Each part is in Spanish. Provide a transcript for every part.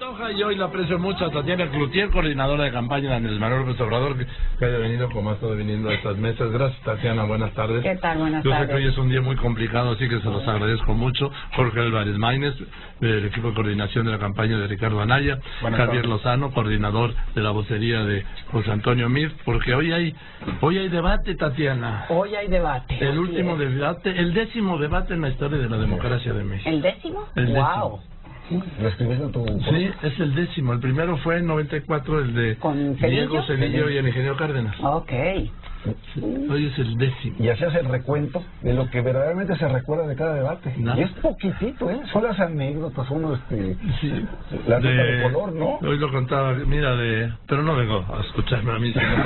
antoja y hoy le aprecio mucho a Tatiana Cloutier, coordinadora de campaña de Andrés Manuel López Obrador, que haya venido como ha estado viniendo a estas mesas. Gracias, Tatiana, buenas tardes. ¿Qué tal? Buenas tardes. Yo sé que tardes. hoy es un día muy complicado, así que se los agradezco mucho. Jorge Álvarez Maínez, del equipo de coordinación de la campaña de Ricardo Anaya. Javier Lozano, coordinador de la vocería de José Antonio Meade, porque hoy hay debate, Tatiana. Hoy hay debate. El último debate, el 10º debate en la historia de la democracia de México. ¿El 10º? El 10º. Wow. ¿Lo escribiste en tu...? Sí, es el 10º. El primero fue en 94, el de ¿Con Diego Cedillo y el ingeniero Cárdenas. Ok. Sí, hoy es el 10º. Y hacías el recuento de lo que verdaderamente se recuerda de cada debate. Nada. Y es poquitito, ¿eh? Son las anécdotas, son Sí. la nota de color, ¿no? Hoy lo contaba, mira, pero no vengo a escucharme a mí, sino...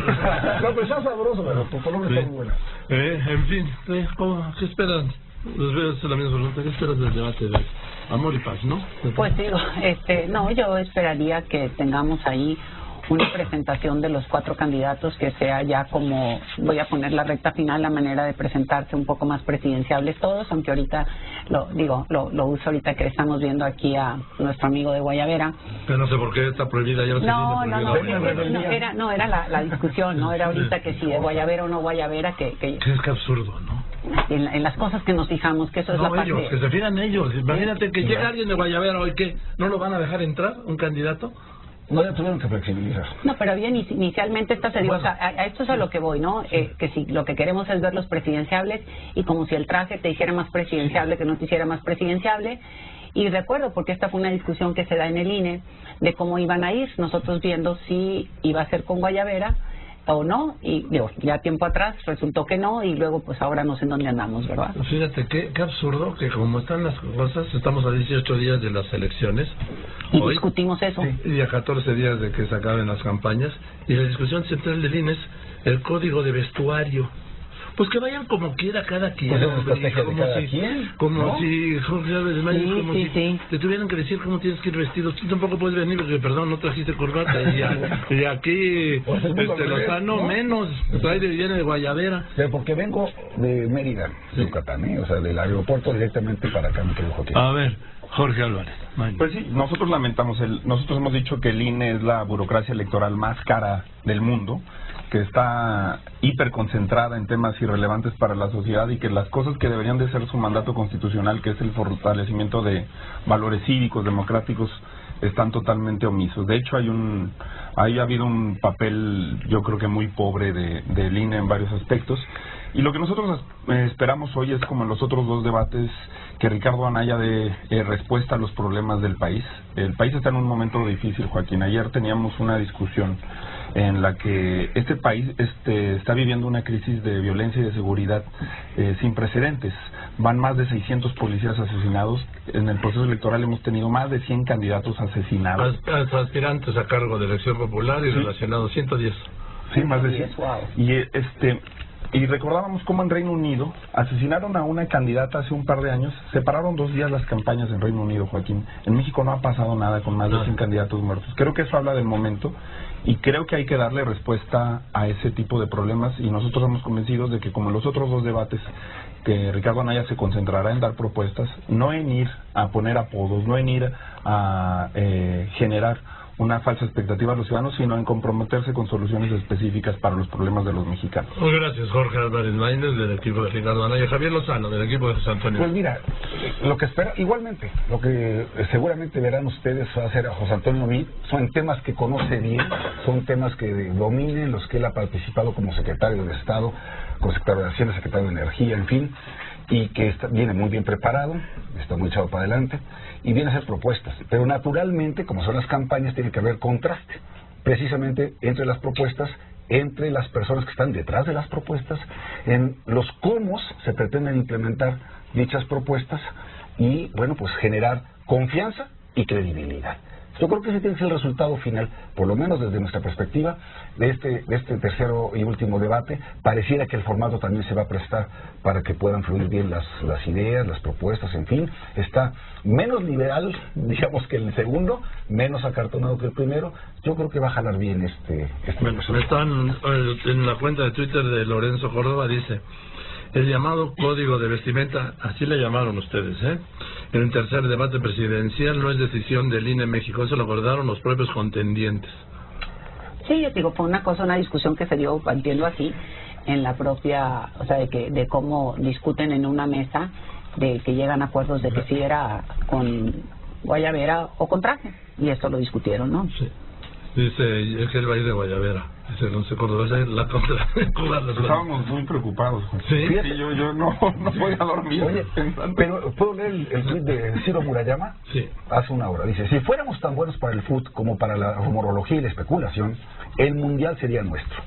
No, pero está sabroso, pero tu color está muy bueno. En fin, ¿qué esperan? Les voy a hacer la misma pregunta. ¿Qué esperas del debate de Amor y Paz, no? Pues digo, no, yo esperaría que tengamos ahí una presentación de los 4 candidatos que sea ya como, voy a poner la recta final, la manera de presentarse un poco más presidenciables todos, aunque ahorita lo uso ahorita que estamos viendo aquí a nuestro amigo de Guayabera. Pero no sé por qué está prohibida ya. No, era la discusión, no era ahorita que si de Guayabera o no Guayabera, que es que absurdo, ¿no? En las cosas que nos fijamos, que eso es la parte... ellos, que se fijan ellos. Imagínate que llega alguien de Guayabera hoy, ¿qué? ¿No lo van a dejar entrar, un candidato? No, ya tuvieron que flexibilizar. No, pero bien, inicialmente esta se dio, bueno, o sea, a esto es a lo que voy, ¿no? Que si lo que queremos es ver los presidenciables y como si el traje te hiciera más presidenciable que no te hiciera más presidenciable. Y recuerdo, porque esta fue una discusión que se da en el INE, de cómo iban a ir, nosotros viendo si iba a ser con Guayabera o no, y digo, ya tiempo atrás resultó que no, y luego pues ahora no sé en dónde andamos, ¿verdad? Fíjate, qué absurdo que como están las cosas, estamos a 18 días de las elecciones. Y hoy discutimos eso. Sí, y a 14 días de que se acaben las campañas, y la discusión central del INE es el código de vestuario. Pues que vayan como quiera cada quien. Como si Jorge Álvarez Maínez, te tuvieran que decir cómo tienes que ir vestido. Tú tampoco puedes venir porque, perdón, no trajiste corbata. Y aquí, Lozano, ¿no? Menos. Viene de Guayabera. Pero porque vengo de Mérida, Yucatán, o sea, del aeropuerto directamente para acá, me quedo aquí. A ver, Jorge Álvarez. Pues sí, nosotros lamentamos, nosotros hemos dicho que el INE es la burocracia electoral más cara del mundo, que está hiperconcentrada en temas irrelevantes para la sociedad y que las cosas que deberían de ser su mandato constitucional, que es el fortalecimiento de valores cívicos, democráticos, están totalmente omisos. De hecho, ha habido un papel, yo creo que muy pobre del INE en varios aspectos. Y lo que nosotros esperamos hoy es, como en los otros 2 debates, que Ricardo Anaya dé respuesta a los problemas del país. El país está en un momento difícil, Joaquín. Ayer teníamos una discusión en la que este país está viviendo una crisis de violencia y de seguridad sin precedentes. Van más de 600 policías asesinados. En el proceso electoral hemos tenido más de 100 candidatos asesinados. Aspirantes a cargo de elección popular y relacionados 110. Sí, más de 100. Wow. Y recordábamos cómo en Reino Unido asesinaron a una candidata hace un par de años. Separaron 2 días las campañas en Reino Unido, Joaquín. En México no ha pasado nada con más de 100 candidatos muertos. Creo que eso habla del momento y creo que hay que darle respuesta a ese tipo de problemas, y nosotros estamos convencidos de que, como en los otros 2 debates, que Ricardo Anaya se concentrará en dar propuestas, no en ir a poner apodos, no en ir a generar una falsa expectativa a los ciudadanos, sino en comprometerse con soluciones específicas para los problemas de los mexicanos. Gracias, Jorge Álvarez Maínez, del equipo de Ricardo Anaya. Javier Lozano, del equipo de José Antonio. Pues mira, lo que espera, igualmente, lo que seguramente verán ustedes va a hacer a José Antonio Meade, son temas que conoce bien, son temas que domine, en los que él ha participado como secretario de Estado, como secretario de Hacienda, secretario de Energía, en fin, y que viene muy bien preparado, está muy echado para adelante, y viene a hacer propuestas. Pero naturalmente, como son las campañas, tiene que haber contraste, precisamente entre las propuestas, entre las personas que están detrás de las propuestas, en los cómo se pretenden implementar dichas propuestas, y bueno, pues generar confianza y credibilidad. Yo creo que ese tiene que ser el resultado final, por lo menos desde nuestra perspectiva, de este tercero y último debate. Pareciera que el formato también se va a prestar para que puedan fluir bien las ideas, las propuestas, en fin. Está menos liberal, digamos, que el segundo, menos acartonado que el primero. Yo creo que va a jalar bien Bueno, están en la cuenta de Twitter de Lorenzo Córdoba, dice: El llamado Código de Vestimenta, así le llamaron ustedes, ¿eh? En el tercer debate presidencial no es decisión del INE México, eso lo acordaron los propios contendientes. Sí, yo digo, fue una discusión que se dio, entiendo así, en la propia, o sea, de cómo discuten en una mesa, de que llegan a acuerdos de que si era con guayabera o con traje, y esto lo discutieron, ¿no? Sí. Dice, es que él va a ir de guayabera. Dice, no sé cuándo va a ser la contra. Estábamos muy preocupados. Sí, sí, yo no voy a dormir. Oye, pero ¿puedo leer el tweet de Ciro Murayama? Sí. Hace una hora. Dice, si fuéramos tan buenos para el fútbol como para la rumorología y la especulación, el mundial sería nuestro.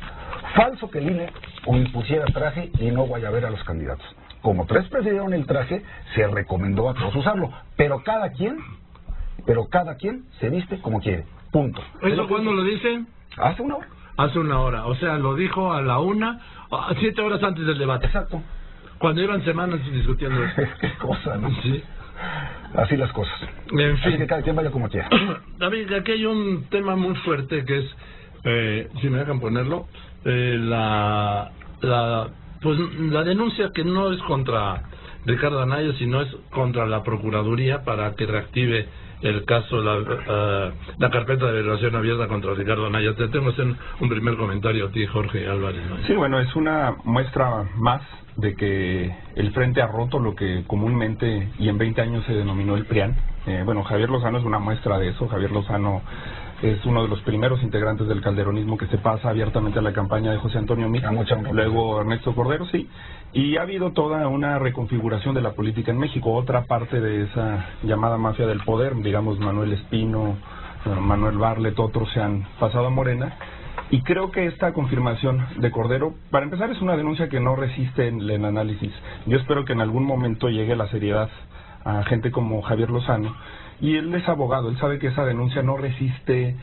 Falso que el INE o impusiera traje y no guayabera a los candidatos. Como 3 prefirieron el traje, se recomendó a todos usarlo, pero cada quien se viste como quiere. Punto. ¿Eso cuándo lo dicen? Hace una hora. Hace una hora. O sea, lo dijo a la 7 horas antes del debate. Exacto. Cuando llevan semanas discutiendo eso. Qué cosa, ¿no? Sí. Así las cosas. En fin. Así que cada quien vaya como quiera. David, aquí hay un tema muy fuerte que es, si me dejan ponerlo, la denuncia que no es contra Ricardo Anaya, sino es contra la Procuraduría para que reactive el caso, la carpeta de averiguación abierta contra Ricardo Anaya. Te tengo que hacer un primer comentario a ti, Jorge Álvarez, ¿no? Sí, bueno, es una muestra más de que el Frente ha roto lo que comúnmente y en 20 años se denominó el PRIAN. Bueno, Javier Lozano es una muestra de eso. Javier Lozano es uno de los primeros integrantes del calderonismo que se pasa abiertamente a la campaña de José Antonio Meade, luego Ernesto Cordero, sí, y ha habido toda una reconfiguración de la política en México. Otra parte de esa llamada mafia del poder, digamos Manuel Espino, Manuel Barlet, otros se han pasado a Morena, y creo que esta confirmación de Cordero, para empezar, es una denuncia que no resiste el análisis. Yo espero que en algún momento llegue la seriedad a gente como Javier Lozano, y él es abogado, él sabe que esa denuncia no resiste,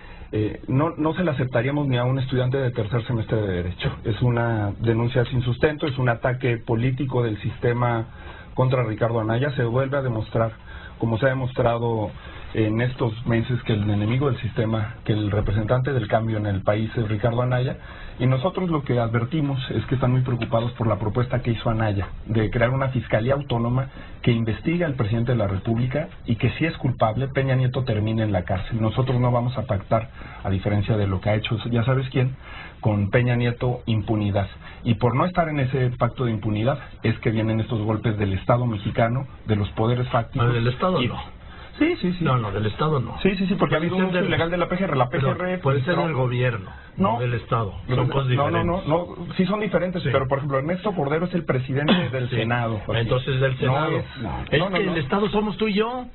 no se la aceptaríamos ni a un estudiante de tercer semestre de Derecho. Es una denuncia sin sustento, es un ataque político del sistema contra Ricardo Anaya. Se vuelve a demostrar, como se ha demostrado en estos meses, que el enemigo del sistema, que el representante del cambio en el país es Ricardo Anaya, y nosotros lo que advertimos es que están muy preocupados por la propuesta que hizo Anaya de crear una fiscalía autónoma que investigue al presidente de la República y que, si es culpable, Peña Nieto termine en la cárcel. Nosotros no vamos a pactar, a diferencia de lo que ha hecho ya sabes quién, con Peña Nieto, impunidad. Y por no estar en ese pacto de impunidad es que vienen estos golpes del Estado mexicano, de los poderes fácticos. ¿Del Estado no? Sí. No, del Estado no. Sí, porque ha habido un uso ilegal de la PGR. La PGR puede ser del gobierno, no del Estado. Son cosas diferentes. No, sí son diferentes, sí. Pero por ejemplo, Ernesto Cordero es el presidente del Senado. Entonces del Senado. El Estado somos tú y yo.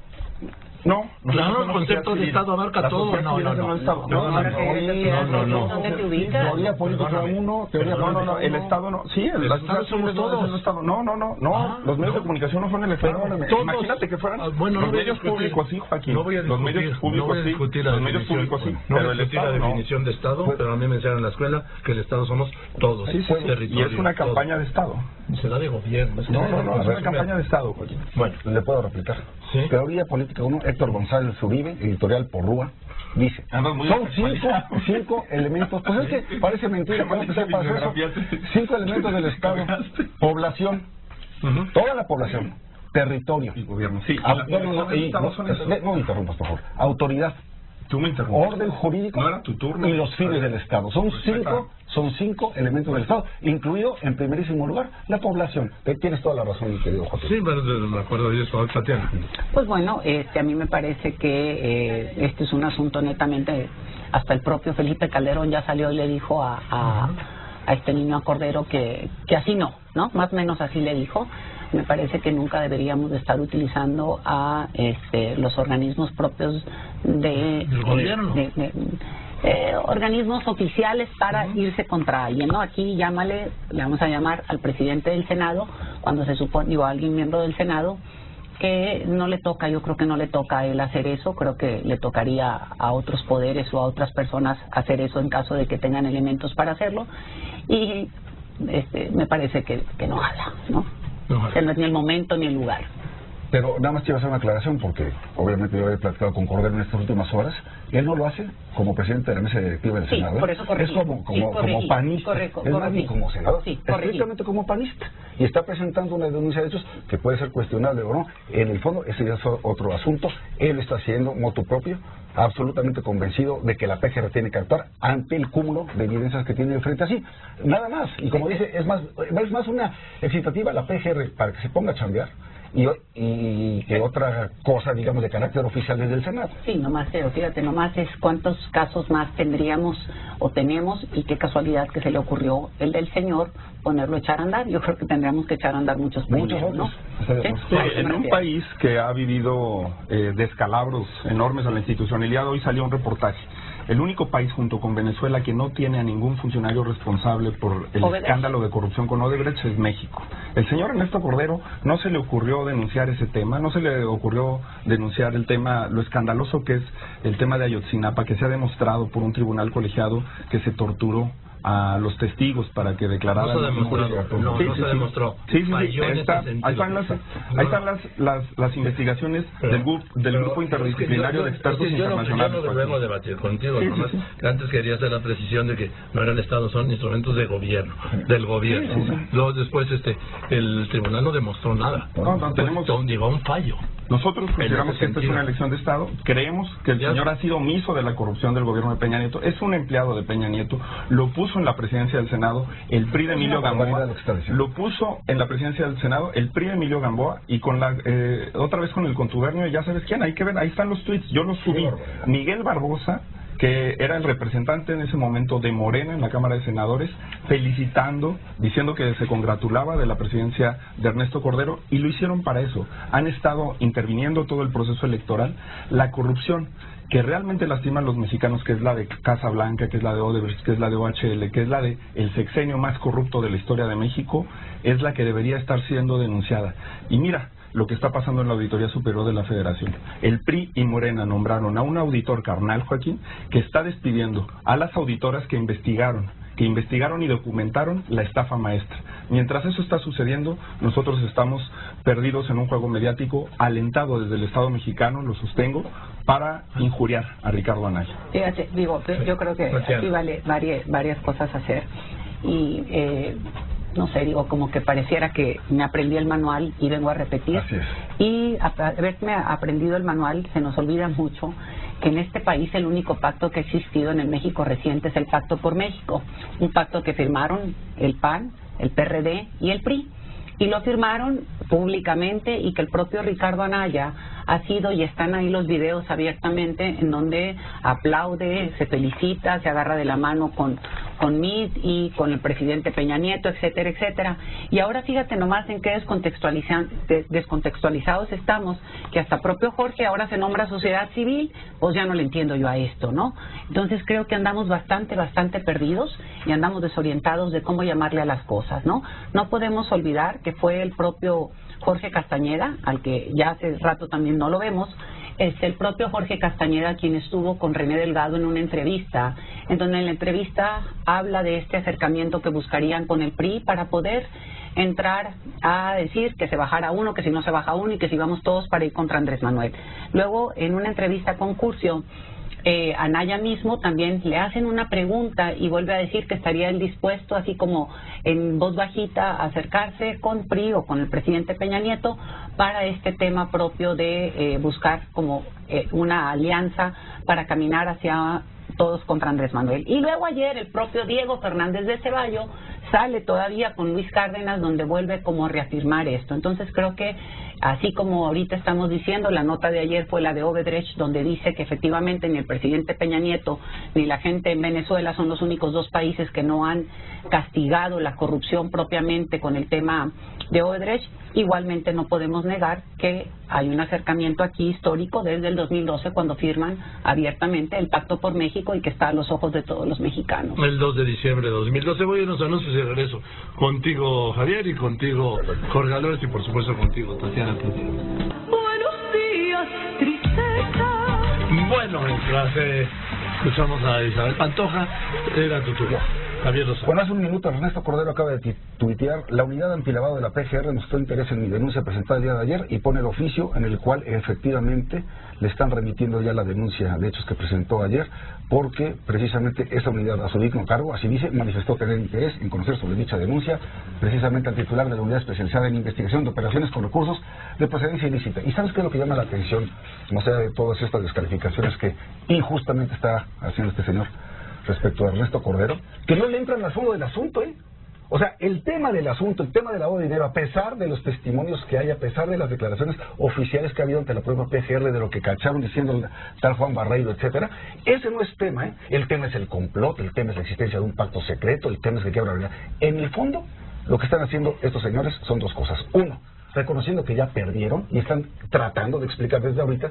No, claro, el concepto de Estado abarca todo. No. ¿Dónde te ubicas? Teoría política uno, teoría no, el Estado no. Sí, el Estado somos todos. No, los medios de comunicación no son el Estado. Imagínate que fueran los medios públicos, sí, Joaquín. Los medios públicos sí. Los medios públicos sí. No voy a discutir la definición de Estado, pero a mí me enseñaron en la escuela que el Estado somos todos. Y es una campaña de Estado. Será de gobierno. No, es una campaña de Estado, Joaquín. Bueno, le puedo replicar. Teoría política 1, Héctor González Uribe, editorial Porrúa, dice, son 5 elementos, pues es que parece mentira, ¿cómo que sepas eso? 5 elementos del Estado: población, toda la población, territorio, y gobierno. Sí, no interrumpas, por favor, autoridad, orden jurídico, no era tu turno, y los fines del Estado. Son cinco elementos del Estado, incluido en primerísimo lugar la población. Tienes toda la razón, mi querido Joaquín. Sí, pero me acuerdo de eso, Tatiana. Pues bueno, a mí me parece que este es un asunto netamente, hasta el propio Felipe Calderón ya salió y le dijo a este niño, a Cordero, que así no, más o menos así le dijo. Me parece que nunca deberíamos de estar utilizando a los organismos propios del gobierno, organismos oficiales para irse contra alguien, ¿no? Aquí le vamos a llamar al presidente del Senado, cuando se supone, a alguien miembro del Senado, que no le toca, yo creo que no le toca a él hacer eso, creo que le tocaría a otros poderes o a otras personas hacer eso en caso de que tengan elementos para hacerlo, y me parece que no jala, ¿no? Que no es ni el momento ni el lugar. Pero nada más quiero hacer una aclaración, porque obviamente yo he platicado con Cordero en estas últimas horas. Él no lo hace como presidente de la mesa directiva del Senado. Por eso es como panista. Es más bien como senador. Estrictamente como panista. Y está presentando una denuncia de hechos que puede ser cuestionable o no. En el fondo, ese ya es otro asunto. Él está haciendo motu propio, absolutamente convencido de que la PGR tiene que actuar ante el cúmulo de evidencias que tiene frente a sí. Nada más. Y como dice, es más una excitativa la PGR para que se ponga a chambear y que otra cosa, digamos, de carácter oficial desde el Senado. Sí, nomás, pero fíjate, nomás es cuántos casos más tendríamos o tenemos, y qué casualidad que se le ocurrió el del señor ponerlo a echar a andar. Yo creo que tendríamos que echar a andar muchos otros, ¿no? Sí, en un país que ha vivido descalabros enormes a la institucionalidad, hoy salió un reportaje. El único país junto con Venezuela que no tiene a ningún funcionario responsable por el escándalo de corrupción con Odebrecht es México. El señor Ernesto Cordero no se le ocurrió denunciar ese tema, no se le ocurrió denunciar el tema, lo escandaloso que es el tema de Ayotzinapa, que se ha demostrado por un tribunal colegiado que se torturó a los testigos para que declararan. No se demostró. Se demostró. Sí. Ahí están las investigaciones del grupo interdisciplinario de expertos internacionales. Yo no debemos debatir contigo, nomás que antes quería hacer la precisión de que no eran estados, son instrumentos de gobierno, del gobierno. Luego después el tribunal no demostró nada. Llegó a un fallo. Nosotros consideramos que esta es una elección de Estado, creemos que el señor ha sido omiso de la corrupción del gobierno de Peña Nieto, es un empleado de Peña Nieto, lo puso en la presidencia del Senado el PRI de Emilio Gamboa, y con otra vez con el contubernio, ya sabes quién, hay que ver, ahí están los tweets, yo los subí. Miguel Barbosa, que era el representante en ese momento de Morena en la Cámara de Senadores, felicitando, diciendo que se congratulaba de la presidencia de Ernesto Cordero, y lo hicieron para eso. Han estado interviniendo todo el proceso electoral. La corrupción que realmente lastima a los mexicanos, que es la de Casa Blanca, que es la de Odebrecht, que es la de OHL, que es la de el sexenio más corrupto de la historia de México, es la que debería estar siendo denunciada. Y mira lo que está pasando en la Auditoría Superior de la Federación. El PRI y Morena nombraron a un auditor carnal, Joaquín, que está despidiendo a las auditoras que investigaron y documentaron la estafa maestra. Mientras eso está sucediendo, nosotros estamos perdidos en un juego mediático alentado desde el Estado mexicano, lo sostengo, para injuriar a Ricardo Anaya. Fíjate, yo creo que aquí vale varias cosas hacer. Y no sé, como que pareciera que me aprendí el manual y vengo a repetir. Así es. Y haberme aprendido el manual, se nos olvida mucho que en este país el único pacto que ha existido en el México reciente es el Pacto por México, un pacto que firmaron el PAN, el PRD y el PRI, y lo firmaron públicamente, y que el propio Ricardo Anaya ha sido, y están ahí los videos abiertamente, en donde aplaude, se felicita, se agarra de la mano con Mitt y con el presidente Peña Nieto, etcétera, etcétera. Y ahora fíjate nomás en qué descontextualizados estamos, que hasta propio Jorge ahora se nombra sociedad civil, pues ya no le entiendo yo a esto, ¿no? Entonces creo que andamos bastante perdidos y andamos desorientados de cómo llamarle a las cosas, ¿no? No podemos olvidar que fue el propio Jorge Castañeda, al que ya hace rato también no lo vemos, es el propio Jorge Castañeda quien estuvo con René Delgado en una entrevista, en donde en la entrevista habla de este acercamiento que buscarían con el PRI para poder entrar a decir que se bajara uno, que si no se baja uno y que si vamos todos para ir contra Andrés Manuel. Luego, en una entrevista con Curcio, Anaya mismo también le hacen una pregunta y vuelve a decir que estaría él dispuesto, así como en voz bajita, a acercarse con PRI o con el presidente Peña Nieto para este tema propio de buscar como una alianza para caminar hacia todos contra Andrés Manuel. Y luego ayer el propio Diego Fernández de Ceballo sale todavía con Luis Cárdenas, donde vuelve como a reafirmar esto. Entonces creo que, así como ahorita estamos diciendo, la nota de ayer fue la de Odebrecht, donde dice que efectivamente ni el presidente Peña Nieto ni la gente en Venezuela son los únicos dos países que no han castigado la corrupción propiamente con el tema de Odebrecht. Igualmente no podemos negar que hay un acercamiento aquí histórico desde el 2012, cuando firman abiertamente el Pacto por México, y que está a los ojos de todos los mexicanos. El 2 de diciembre de 2012 voy a unos anuncios y regreso contigo, Javier, y contigo, Jorge Álvarez, y por supuesto contigo, Tatiana. Buenos días, tristeza. Bueno, mientras escuchamos a Isabel Pantoja, era tu turno. Javier Lozano. Bueno, hace un minuto Ernesto Cordero acaba de tuitear: la unidad antilavado de la PGR mostró interés en mi denuncia presentada el día de ayer, y pone el oficio en el cual efectivamente le están remitiendo ya la denuncia de hechos que presentó ayer, porque precisamente esa unidad, a su digno cargo, así dice, manifestó tener interés en conocer sobre dicha denuncia, precisamente al titular de la unidad especializada en investigación de operaciones con recursos de procedencia ilícita. ¿Y sabes qué es lo que llama la atención, más allá de todas estas descalificaciones que injustamente está haciendo este señor respecto a Ernesto Cordero? Que no le entran al fondo del asunto, ¿eh? O sea, el tema del asunto, el tema del lavado de dinero, a pesar de los testimonios que hay, a pesar de las declaraciones oficiales que ha habido ante la propia PGR de lo que cacharon diciendo el tal Juan Barreiro, etcétera, ese no es tema, ¿eh? El tema es el complot, el tema es la existencia de un pacto secreto, el tema es que quiebra la verdad. En el fondo, lo que están haciendo estos señores son dos cosas. Uno, reconociendo que ya perdieron y están tratando de explicar desde ahorita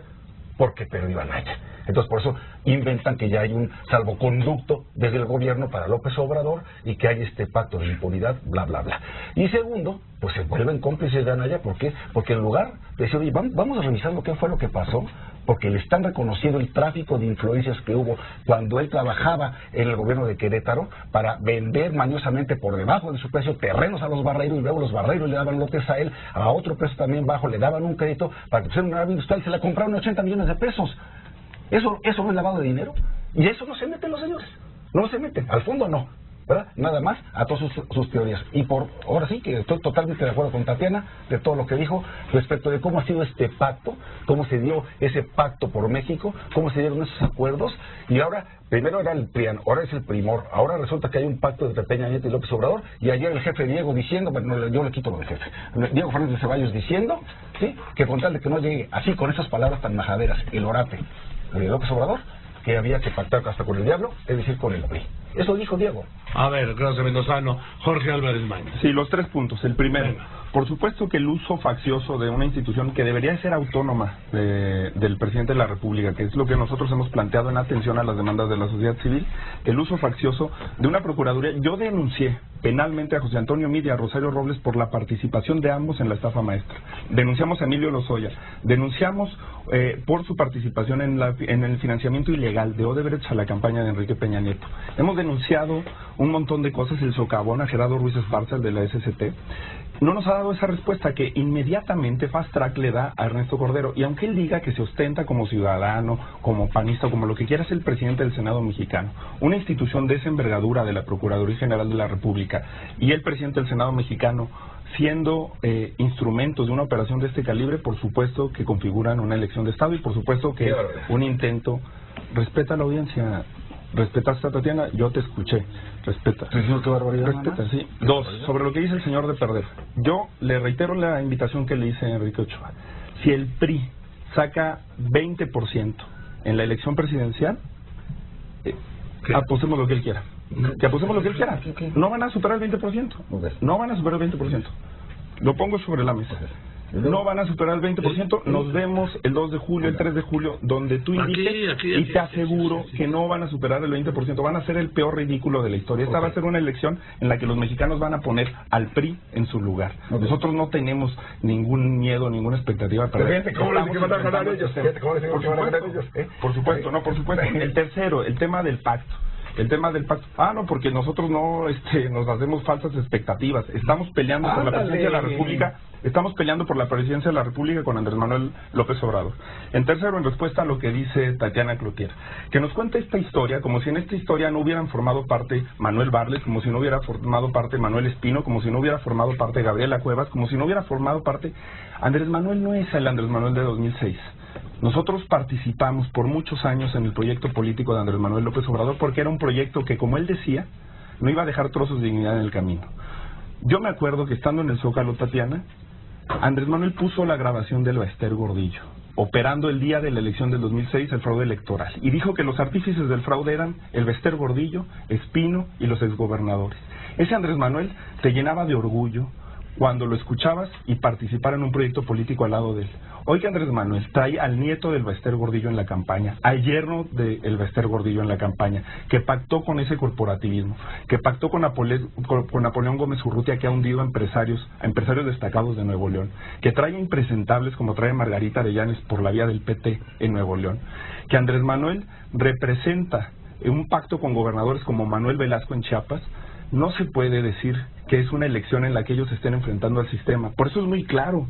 por qué perdió Anaya. Entonces, por eso inventan que ya hay un salvoconducto desde el gobierno para López Obrador y que hay este pacto de impunidad, bla, bla, bla. Y segundo, pues se vuelven cómplices de Anaya. ¿Por qué? Porque en lugar de decir, oye, vamos a revisar lo que fue lo que pasó, porque le están reconociendo el tráfico de influencias que hubo cuando él trabajaba en el gobierno de Querétaro para vender mañosamente por debajo de su precio terrenos a los Barreiros, y luego los Barreiros le daban lotes a él a otro precio también bajo, le daban un crédito para que pusiera una nave industrial y se la compraron 80 millones de pesos. ¿Eso no es lavado de dinero? Y eso no se meten los señores. No se meten. Al fondo no. ¿Verdad? Nada más a todas sus teorías. Y ahora sí que estoy totalmente de acuerdo con Tatiana de todo lo que dijo respecto de cómo ha sido este pacto, cómo se dio ese pacto por México, cómo se dieron esos acuerdos. Y ahora, primero era el PRIAN, ahora es el Primor. Ahora resulta que hay un pacto entre Peña Nieto y López Obrador. Y ayer el jefe Diego diciendo, bueno, yo le quito lo del jefe, Diego Fernández de Ceballos diciendo, ¿sí?, que con tal de que no llegue así con esas palabras tan majaderas, el orate de López Obrador, que había que pactar hasta con el diablo, es decir, con el PRI. Eso dijo Diego. A ver, gracias Mendozano. Jorge Álvarez Maña. Sí, los 3 puntos. El primero, por supuesto que el uso faccioso de una institución que debería ser autónoma del presidente de la República, que es lo que nosotros hemos planteado en atención a las demandas de la sociedad civil, el uso faccioso de una procuraduría. Yo denuncié penalmente a José Antonio Meade y a Rosario Robles por la participación de ambos en la estafa maestra. Denunciamos a Emilio Lozoya. Denunciamos por su participación en el financiamiento ilegal de Odebrecht a la campaña de Enrique Peña Nieto. Hemos denunciado un montón de cosas, el socavón a Gerardo Ruiz Esparza, el de la SST. No nos ha dado esa respuesta que inmediatamente Fast Track le da a Ernesto Cordero. Y aunque él diga que se ostenta como ciudadano, como panista, como lo que quiera, es el presidente del Senado mexicano, una institución de esa envergadura de la Procuraduría General de la República, y el presidente del Senado mexicano siendo instrumentos de una operación de este calibre, por supuesto que configuran una elección de Estado, y por supuesto que un intento. Respeta a la audiencia. ¿Respetaste a Tatiana? Yo te escuché. Respeta. Respeta, sí. 2, sobre lo que dice el señor de perder. Yo le reitero la invitación que le hice a Enrique Ochoa. Si el PRI saca 20% en la elección presidencial, apostemos lo que él quiera. Que apostemos lo que él quiera. No van a superar el 20%. No van a superar el 20%. Lo pongo sobre la mesa. No van a superar el 20%. Nos vemos el 2 de julio, el 3 de julio, donde tú invites, y te aseguro que no van a superar el 20%. Van a ser el peor ridículo de la historia. Esta va a ser una elección en la que los mexicanos van a poner al PRI en su lugar. Nosotros no tenemos ningún miedo, ninguna expectativa para Por supuesto, no, por supuesto. El tercero, el tema del pacto. El tema del pacto. No, porque nosotros no nos hacemos falsas expectativas. Estamos peleando por la presidencia de la República. Estamos peleando por la presidencia de la República con Andrés Manuel López Obrador. En tercero, en respuesta a lo que dice Tatiana Cloutier, que nos cuenta esta historia como si en esta historia no hubieran formado parte Manuel Barlet, como si no hubiera formado parte Manuel Espino, como si no hubiera formado parte Gabriela Cuevas, como si no hubiera formado parte... Andrés Manuel no es el Andrés Manuel de 2006. Nosotros participamos por muchos años en el proyecto político de Andrés Manuel López Obrador porque era un proyecto que, como él decía, no iba a dejar trozos de dignidad en el camino. Yo me acuerdo que estando en el Zócalo, Tatiana, Andrés Manuel puso la grabación del Bester Gordillo, operando el día de la elección del 2006 el fraude electoral, y dijo que los artífices del fraude eran el Bester Gordillo, Espino y los exgobernadores. Ese Andrés Manuel te llenaba de orgullo cuando lo escuchabas y participara en un proyecto político al lado de él. Hoy que Andrés Manuel trae al nieto del Bester Gordillo en la campaña, al yerno del Bester Gordillo en la campaña, que pactó con ese corporativismo, que pactó con Napoleón Gómez Urrutia, que ha hundido a empresarios destacados de Nuevo León, que trae impresentables como trae Margarita Arellanes por la vía del PT en Nuevo León, que Andrés Manuel representa un pacto con gobernadores como Manuel Velasco en Chiapas, no se puede decir que es una elección en la que ellos estén enfrentando al sistema. Por eso es muy claro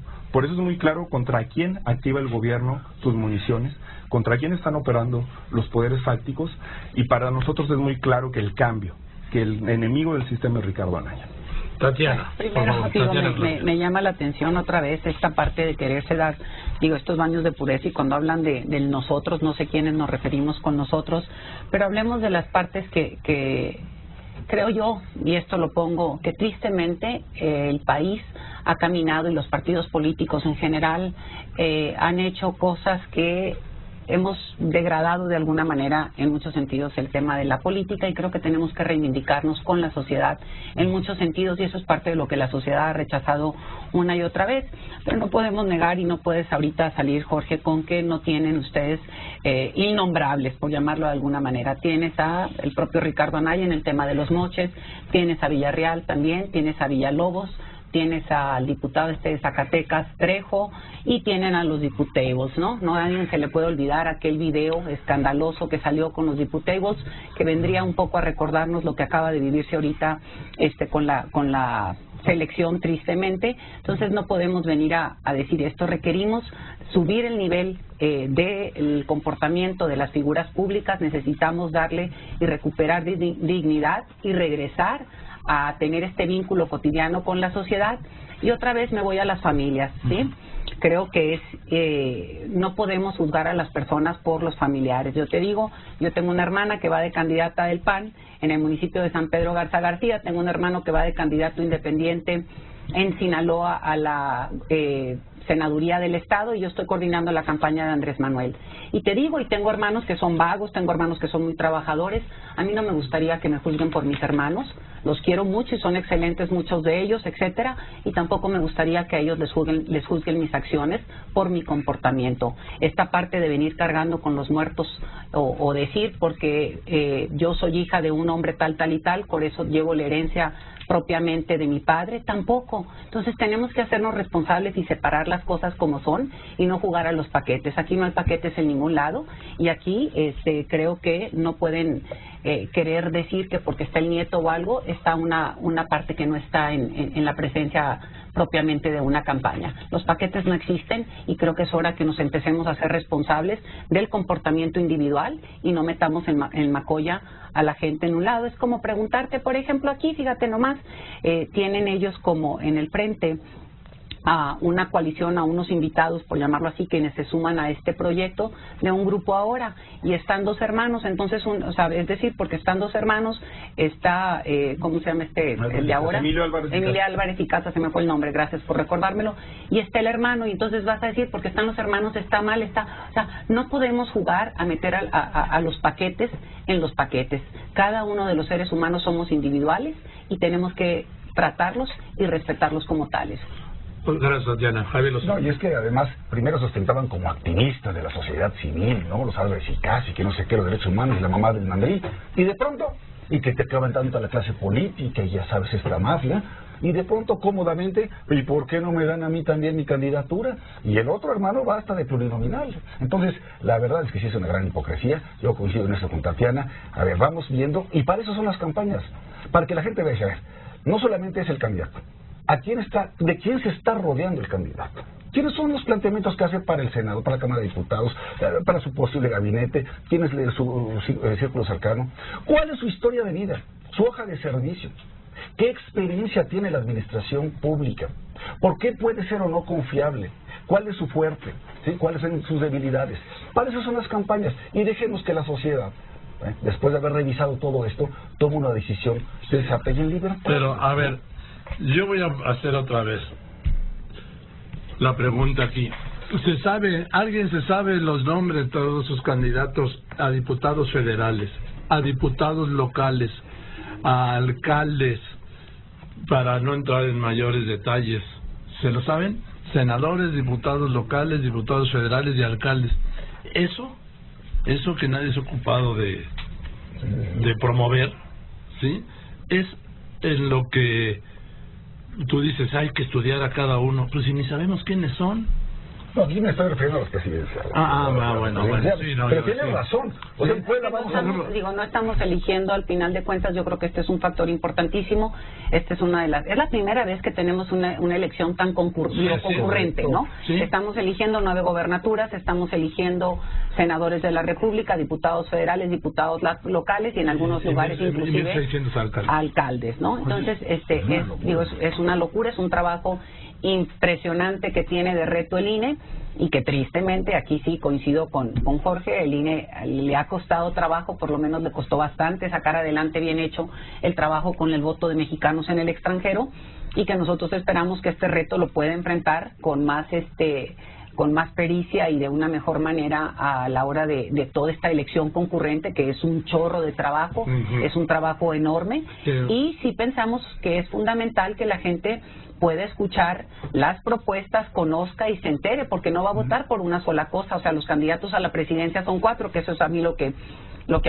contra quién activa el gobierno sus municiones, contra quién están operando los poderes fácticos, y para nosotros es muy claro que el cambio, que el enemigo del sistema es Ricardo Anaya. Tatiana, primero, me llama la atención otra vez esta parte de quererse dar, estos baños de pureza, y cuando hablan del nosotros, no sé quiénes nos referimos con nosotros, pero hablemos de las partes que creo yo, y esto lo pongo, que tristemente el país ha caminado, y los partidos políticos en general han hecho cosas que hemos degradado de alguna manera en muchos sentidos el tema de la política, y creo que tenemos que reivindicarnos con la sociedad en muchos sentidos, y eso es parte de lo que la sociedad ha rechazado una y otra vez. Pero no podemos negar, y no puedes ahorita salir, Jorge, con que no tienen ustedes innombrables, por llamarlo de alguna manera. Tienes a el propio Ricardo Anaya en el tema de los moches, tienes a Villarreal también, tienes a Villalobos, tienes al diputado de Zacatecas, Trejo, y tienen a los diputables, ¿no? No a alguien se le puede olvidar aquel video escandaloso que salió con los diputables, que vendría un poco a recordarnos lo que acaba de vivirse ahorita con la selección, tristemente. Entonces no podemos venir a decir esto. Requerimos subir el nivel del comportamiento de las figuras públicas. Necesitamos darle y recuperar dignidad y regresar a tener este vínculo cotidiano con la sociedad. Y otra vez me voy a las familias, ¿sí? Creo que no podemos juzgar a las personas por los familiares. Yo te digo, yo tengo una hermana que va de candidata del PAN en el municipio de San Pedro Garza García, tengo un hermano que va de candidato independiente en Sinaloa a la senaduría del estado, y yo estoy coordinando la campaña de Andrés Manuel. Y te digo, y tengo hermanos que son vagos, tengo hermanos que son muy trabajadores. A mí no me gustaría que me juzguen por mis hermanos, los quiero mucho y son excelentes muchos de ellos, etcétera, y tampoco me gustaría que a ellos les juzguen mis acciones por mi comportamiento. Esta parte de venir cargando con los muertos o decir porque yo soy hija de un hombre tal y tal, por eso llevo la herencia propiamente de mi padre, tampoco. Entonces tenemos que hacernos responsables y separar las cosas como son y no jugar a los paquetes. Aquí no hay paquetes en ningún lado, y aquí creo que no pueden querer decir que porque está el nieto o algo está una parte que no está en la presencia propiamente de una campaña. Los paquetes no existen, y creo que es hora que nos empecemos a ser responsables del comportamiento individual y no metamos en macolla a la gente en un lado. Es como preguntarte, por ejemplo, aquí, fíjate nomás, tienen ellos como en el frente a una coalición, a unos invitados, por llamarlo así, quienes se suman a este proyecto de un grupo ahora, y están dos hermanos. Entonces, es decir, porque están dos hermanos, está, ¿cómo se llama el de ahora? Emilio Álvarez y Casa, se me fue el nombre, gracias por recordármelo, y está el hermano, y entonces vas a decir, porque están los hermanos, está mal, o sea, no podemos jugar a meter a los paquetes en los paquetes. Cada uno de los seres humanos somos individuales y tenemos que tratarlos y respetarlos como tales. Gracias, Tatiana. Javier Lozano. No, y es que además primero se ostentaban como activistas de la sociedad civil, ¿no? Los Álvarez y Casi, que no sé qué, los derechos humanos y la mamá del Mandrí, y de pronto, y que te clavan tanto a la clase política y ya sabes, esta mafia, y de pronto cómodamente, ¿y por qué no me dan a mí también mi candidatura? Y el otro hermano va hasta de plurinominal. Entonces, la verdad es que sí es una gran hipocresía. Yo coincido en eso con Tatiana. A ver, vamos viendo, y para eso son las campañas, para que la gente vea, a ver, no solamente es el candidato, ¿de quién se está rodeando el candidato? ¿Quiénes son los planteamientos que hace para el Senado, para la Cámara de Diputados, para su posible gabinete? ¿Quién es su círculo cercano? ¿Cuál es su historia de vida? ¿Su hoja de servicio? ¿Qué experiencia tiene la administración pública? ¿Por qué puede ser o no confiable? ¿Cuál es su fuerte? ¿Sí? ¿Cuáles son sus debilidades? Para eso son las campañas. Y dejemos que la sociedad, después de haber revisado todo esto, tome una decisión, se desapegue en libertad. Pero, a ver, yo voy a hacer otra vez la pregunta aquí. ¿Alguien se sabe los nombres de todos sus candidatos a diputados federales, a diputados locales, a alcaldes, para no entrar en mayores detalles? ¿Se lo saben? Senadores, diputados locales, diputados federales y alcaldes. Eso que nadie se ha ocupado de promover, ¿sí? Es en lo que tú dices, hay que estudiar a cada uno. Pues si ni sabemos quiénes son, No, aquí me estoy refiriendo a los presidenciales. Bueno. Sí, no, pero tienes razón. O sea, no estamos eligiendo al final de cuentas. Yo creo que este es un factor importantísimo. Este es es la primera vez que tenemos una elección tan concurrente, ¿no? Sí. Estamos eligiendo 9 gobernaturas, estamos eligiendo senadores de la República, diputados federales, diputados locales y en algunos lugares inclusive alcaldes, ¿no? Entonces, es una locura, es un trabajo impresionante que tiene de reto el INE y que tristemente, aquí sí coincido con Jorge, el INE le ha costado trabajo, por lo menos le costó bastante sacar adelante bien hecho el trabajo con el voto de mexicanos en el extranjero, y que nosotros esperamos que este reto lo pueda enfrentar con más pericia y de una mejor manera a la hora de toda esta elección concurrente, que es un chorro de trabajo, es un trabajo enorme, y sí pensamos que es fundamental que la gente pueda escuchar las propuestas, conozca y se entere, porque no va a votar por una sola cosa. O sea, los candidatos a la presidencia son 4, que eso es a mí lo que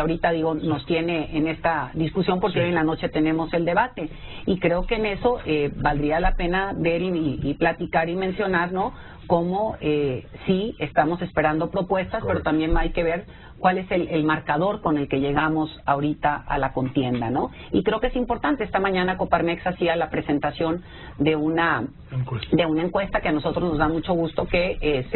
ahorita digo nos tiene en esta discusión, porque hoy en la noche tenemos el debate, y creo que en eso valdría la pena ver y platicar y mencionar, ¿no?, cómo sí estamos esperando propuestas, pero también hay que ver cuál es el marcador con el que llegamos ahorita a la contienda, ¿no? Y creo que es importante. Esta mañana Coparmex hacía la presentación de una encuesta que a nosotros nos da mucho gusto que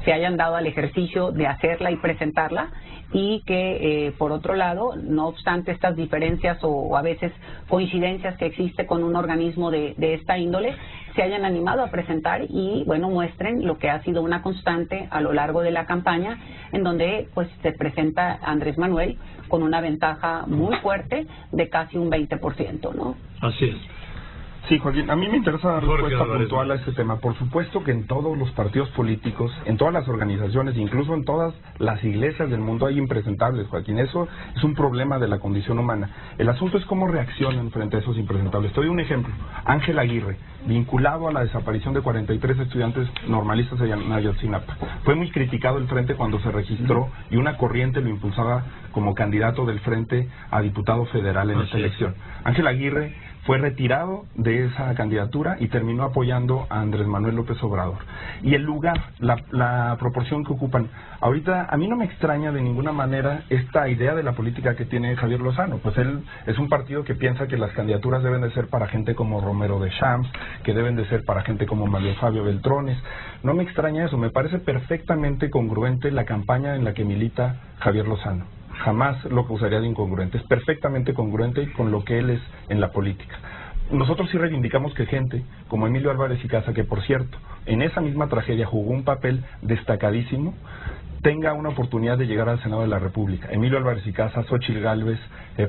se hayan dado al ejercicio de hacerla y presentarla, y que por otro lado, no obstante estas diferencias o a veces coincidencias que existe con un organismo de esta índole, se hayan animado a presentar y bueno, muestren lo que ha sido una constante a lo largo de la campaña, en donde pues se presenta Andrés Manuel con una ventaja muy fuerte de casi un 20%, ¿no? Así es. Sí, Joaquín, a mí me interesa dar respuesta puntual a este tema. Por supuesto que en todos los partidos políticos, en todas las organizaciones, incluso en todas las iglesias del mundo hay impresentables, Joaquín. Eso es un problema de la condición humana. El asunto es cómo reaccionan frente a esos impresentables. Te doy un ejemplo. Ángel Aguirre, vinculado a la desaparición de 43 estudiantes normalistas en Ayotzinapa. Fue muy criticado el Frente cuando se registró y una corriente lo impulsaba como candidato del Frente a diputado federal en esta elección. Ángel Aguirre fue retirado de esa candidatura y terminó apoyando a Andrés Manuel López Obrador. Y el lugar, la proporción que ocupan. Ahorita, a mí no me extraña de ninguna manera esta idea de la política que tiene Javier Lozano. Pues él es un partido que piensa que las candidaturas deben de ser para gente como Romero de Champs, que deben de ser para gente como Mario Fabio Beltrones. No me extraña eso, me parece perfectamente congruente la campaña en la que milita Javier Lozano. Jamás lo acusaría de incongruente, es perfectamente congruente con lo que él es en la política. Nosotros sí reivindicamos que gente como Emilio Álvarez y Casa, que por cierto, en esa misma tragedia jugó un papel destacadísimo, tenga una oportunidad de llegar al Senado de la República. Emilio Álvarez y Casa, Xóchitl Gálvez,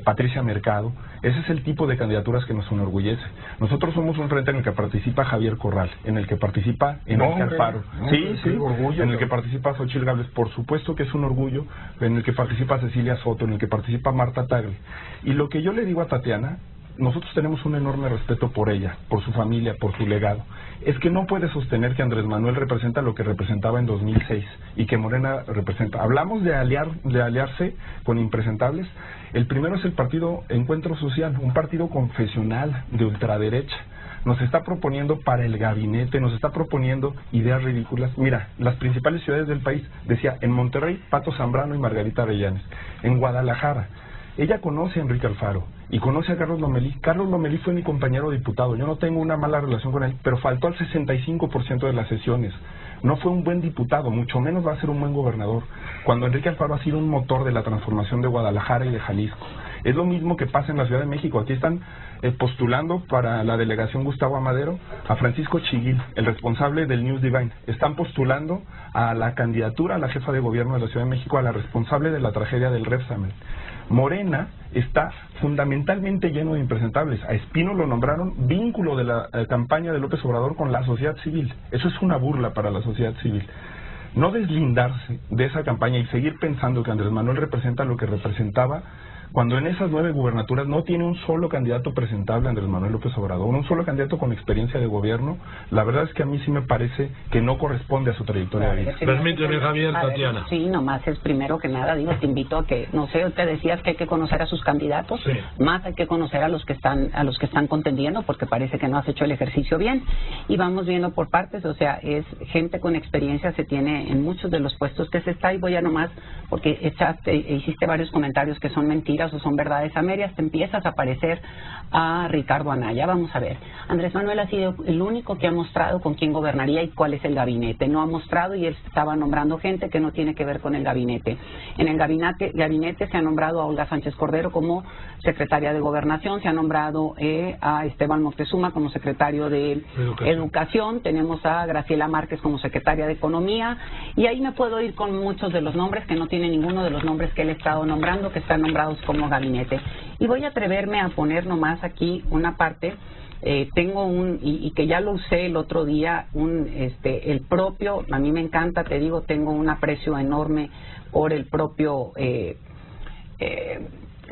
Patricia Mercado, ese es el tipo de candidaturas que nos enorgullece. Nosotros somos un frente en el que participa Javier Corral, en el que participa Enrique Alfaro, en el que participa Xóchitl Gálvez, por supuesto que es un orgullo, en el que participa Cecilia Soto, en el que participa Marta Tagle. Y lo que yo le digo a Tatiana, nosotros tenemos un enorme respeto por ella, por su familia, por su legado. Es que no puede sostener que Andrés Manuel representa lo que representaba en 2006 y que Morena representa. Hablamos de aliarse con impresentables. El primero es el partido Encuentro Social, un partido confesional de ultraderecha. Nos está proponiendo para el gabinete, nos está proponiendo ideas ridículas. Mira, las principales ciudades del país, decía, en Monterrey, Pato Zambrano y Margarita Arellanes. En Guadalajara, ella conoce a Enrique Alfaro y conoce a Carlos Lomelí. Carlos Lomelí fue mi compañero diputado. Yo no tengo una mala relación con él, pero faltó al 65% de las sesiones. No fue un buen diputado, mucho menos va a ser un buen gobernador, cuando Enrique Alfaro ha sido un motor de la transformación de Guadalajara y de Jalisco. Es lo mismo que pasa en la Ciudad de México. Aquí están postulando para la delegación Gustavo Amadero a Francisco Chiguil, el responsable del News Divine. Están postulando a la candidatura a la jefa de gobierno de la Ciudad de México, a la responsable de la tragedia del Repsamen. Morena está fundamentalmente lleno de impresentables. A Espino lo nombraron vínculo de la campaña de López Obrador con la sociedad civil. Eso es una burla para la sociedad civil. No deslindarse de esa campaña y seguir pensando que Andrés Manuel representa lo que representaba cuando en esas 9 gubernaturas no tiene un solo candidato presentable, Andrés Manuel López Obrador, un solo candidato con experiencia de gobierno, la verdad es que a mí sí me parece que no corresponde a su trayectoria de vida. Permíteme, Javier, Tatiana. Sí, nomás es primero que nada, digo, te invito a que, no sé, te decías que hay que conocer a sus candidatos, sí. Más hay que conocer a los que están contendiendo, porque parece que no has hecho el ejercicio bien, y vamos viendo por partes, o sea, es gente con experiencia, se tiene en muchos de los puestos que se está, y voy a nomás, porque hiciste varios comentarios que son mentiras o son verdades a medias, te empiezas a parecer a Ricardo Anaya. Vamos a ver, Andrés Manuel ha sido el único que ha mostrado con quién gobernaría y cuál es el gabinete, no ha mostrado, y él estaba nombrando gente que no tiene que ver con el gabinete. En el gabinete se ha nombrado a Olga Sánchez Cordero como secretaria de Gobernación, se ha nombrado a Esteban Moctezuma como secretario de Educación, tenemos a Graciela Márquez como secretaria de Economía, y ahí me puedo ir con muchos de los nombres que no tiene ninguno de los nombres que él ha estado nombrando, que están nombrados como gabinete. Y voy a atreverme a poner nomás aquí una parte. Tengo y que ya lo usé el otro día, el propio, a mí me encanta, te digo, tengo un aprecio enorme por el propio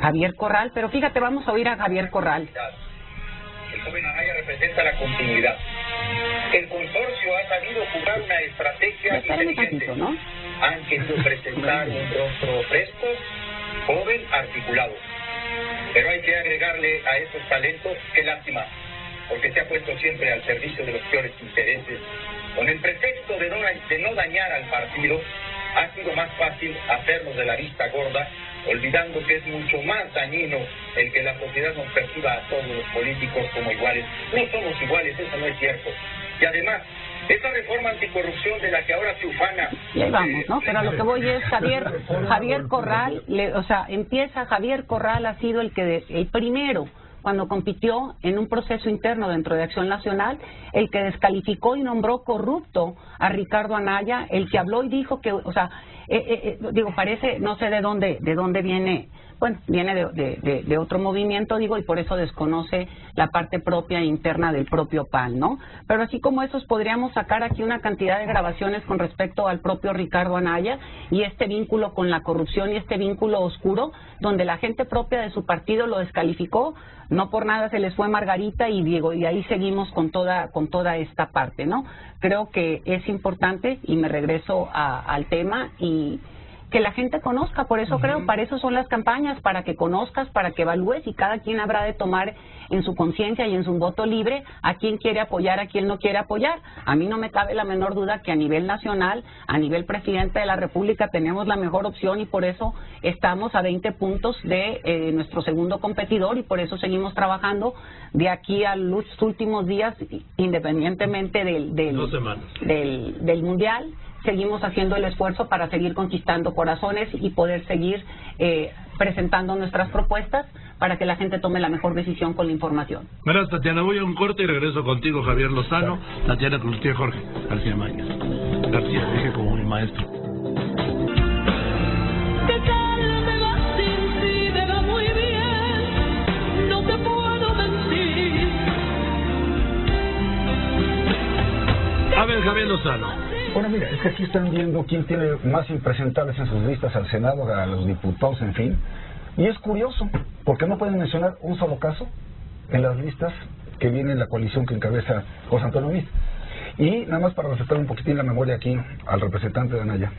Javier Corral, pero fíjate, vamos a oír a Javier Corral. El joven Anaya representa la continuidad. El consorcio ha sabido jugar una estrategia inteligente. Tantito, ¿no? Han querido presentar un rostro fresco, joven, articulado. Pero hay que agregarle a esos talentos, qué lástima, porque se ha puesto siempre al servicio de los peores intereses. Con el pretexto de no dañar al partido, ha sido más fácil hacernos de la vista gorda, olvidando que es mucho más dañino el que la sociedad nos perciba a todos los políticos como iguales. No somos iguales, eso no es cierto. Y además, esa reforma anticorrupción de la que ahora se ufana... Y ahí vamos, ¿no? Pero a lo que voy es Javier Corral, empieza Javier Corral, ha sido el primero, cuando compitió en un proceso interno dentro de Acción Nacional, el que descalificó y nombró corrupto a Ricardo Anaya, el que habló y dijo que, parece, no sé de dónde viene, bueno, viene de otro movimiento, digo, y por eso desconoce la parte propia e interna del propio PAN, ¿no? Pero así como esos, podríamos sacar aquí una cantidad de grabaciones con respecto al propio Ricardo Anaya y este vínculo con la corrupción y este vínculo oscuro, donde la gente propia de su partido lo descalificó, no por nada se les fue Margarita y Diego, y ahí seguimos con toda esta parte, ¿no? Creo que es importante, y me regreso al tema, y que la gente conozca, por eso creo, para eso son las campañas, para que conozcas, para que evalúes, y cada quien habrá de tomar en su conciencia y en su voto libre a quién quiere apoyar, a quién no quiere apoyar. A mí no me cabe la menor duda que a nivel nacional, a nivel presidente de la República, tenemos la mejor opción, y por eso estamos a 20 puntos de nuestro segundo competidor, y por eso seguimos trabajando de aquí a los últimos días, independientemente del Mundial. Seguimos haciendo el esfuerzo para seguir conquistando corazones y poder seguir presentando nuestras propuestas para que la gente tome la mejor decisión con la información. Gracias, Tatiana. Voy a un corte y regreso contigo, Javier Lozano. Tatiana, con usted, Jorge García Mañas. García, dije como un maestro. ¿Qué tal me va sin ti? Me va muy bien, no te puedo mentir. A ver, Javier Lozano. Bueno, mira, es que aquí están viendo quién tiene más impresentables en sus listas al Senado, a los diputados, en fin. Y es curioso, porque no pueden mencionar un solo caso en las listas que viene en la coalición que encabeza José Antonio Meade. Y nada más para refrescar un poquitín la memoria aquí al representante de Anaya,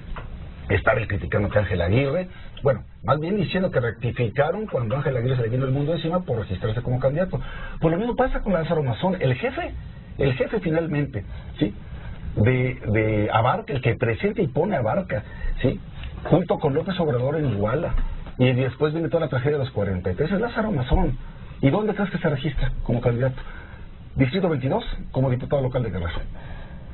estaba criticando que Ángel Aguirre, bueno, más bien diciendo que rectificaron cuando Ángel Aguirre se le vino el mundo encima por registrarse como candidato. Pues lo mismo pasa con Lázaro Mazón, el jefe finalmente, ¿sí?, de Abarca, el que presenta y pone Abarca, ¿sí?, junto con López Obrador en Iguala, y después viene toda la tragedia de los 43, es Lázaro Mazón. ¿Y dónde crees que se registra como candidato? Distrito 22, como diputado local de Guerrero.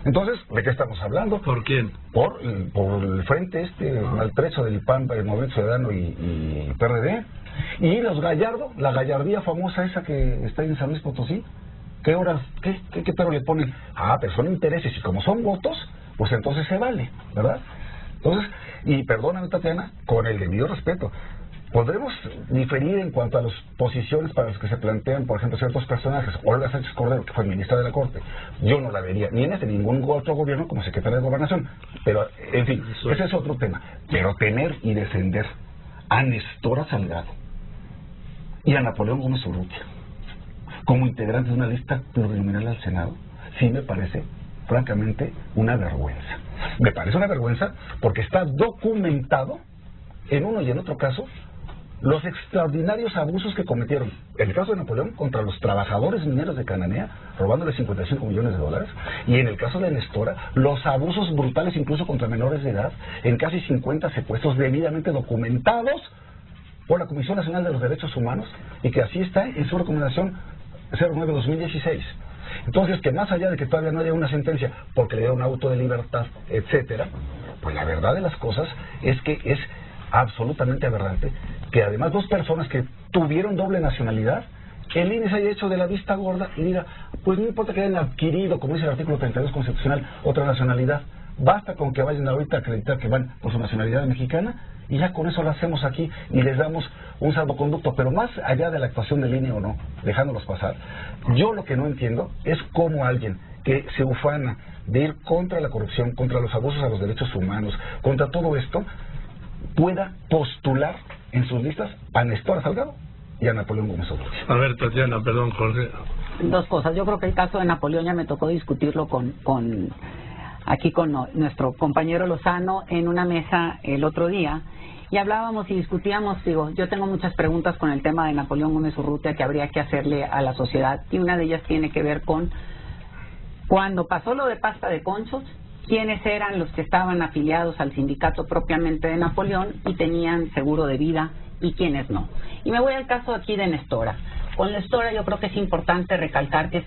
Entonces, ¿de qué estamos hablando? ¿Por quién? Por el frente maltrecho del PAN, el Movimiento Ciudadano y PRD. Y los Gallardo, la gallardía famosa esa que está en San Luis Potosí. ¿Qué horas? ¿Qué pero le ponen? Pero son intereses, y como son votos, pues entonces se vale, ¿verdad? Entonces, y perdóname, Tatiana, con el debido respeto, podremos diferir en cuanto a las posiciones para las que se plantean, por ejemplo, ciertos personajes. Olga Sánchez Cordero, que fue ministra de la Corte, yo no la vería ni en ningún otro gobierno como secretaria de Gobernación, pero, en fin, ese es otro tema. Pero tener y defender a Nestora Salgado y a Napoleón Gómez Urrutia como integrante de una lista plurinominal al Senado, sí me parece francamente una vergüenza. Me parece una vergüenza porque está documentado en uno y en otro caso los extraordinarios abusos que cometieron, en el caso de Napoleón, contra los trabajadores mineros de Cananea, robándole 55 millones de dólares, y en el caso de Nestora, los abusos brutales incluso contra menores de edad, en casi 50 secuestros debidamente documentados por la Comisión Nacional de los Derechos Humanos, y que así está en su recomendación 09-2016. Entonces, que más allá de que todavía no haya una sentencia, porque le da un auto de libertad, etcétera, pues la verdad de las cosas es que es absolutamente aberrante que además dos personas que tuvieron doble nacionalidad, el INE se haya hecho de la vista gorda y diga, pues no importa que hayan adquirido, como dice el artículo 32 constitucional, otra nacionalidad, basta con que vayan ahorita a acreditar que van por su nacionalidad mexicana y ya con eso lo hacemos aquí y les damos un salvoconducto. Pero más allá de la actuación del INE o no, dejándolos pasar, yo lo que no entiendo es cómo alguien que se ufana de ir contra la corrupción, contra los abusos a los derechos humanos, contra todo esto, pueda postular en sus listas a Nestora Salgado y a Napoleón Gómez Urrutia. A ver, Tatiana, perdón, Jorge. Dos cosas. Yo creo que el caso de Napoleón ya me tocó discutirlo con nuestro compañero Lozano en una mesa el otro día, y hablábamos y discutíamos. Digo, yo tengo muchas preguntas con el tema de Napoleón Gómez Urrutia que habría que hacerle a la sociedad, y una de ellas tiene que ver con cuando pasó lo de pasta de conchos, quiénes eran los que estaban afiliados al sindicato propiamente de Napoleón y tenían seguro de vida y quiénes no. Y me voy al caso aquí de Nestora. Con Nestora yo creo que es importante recalcar que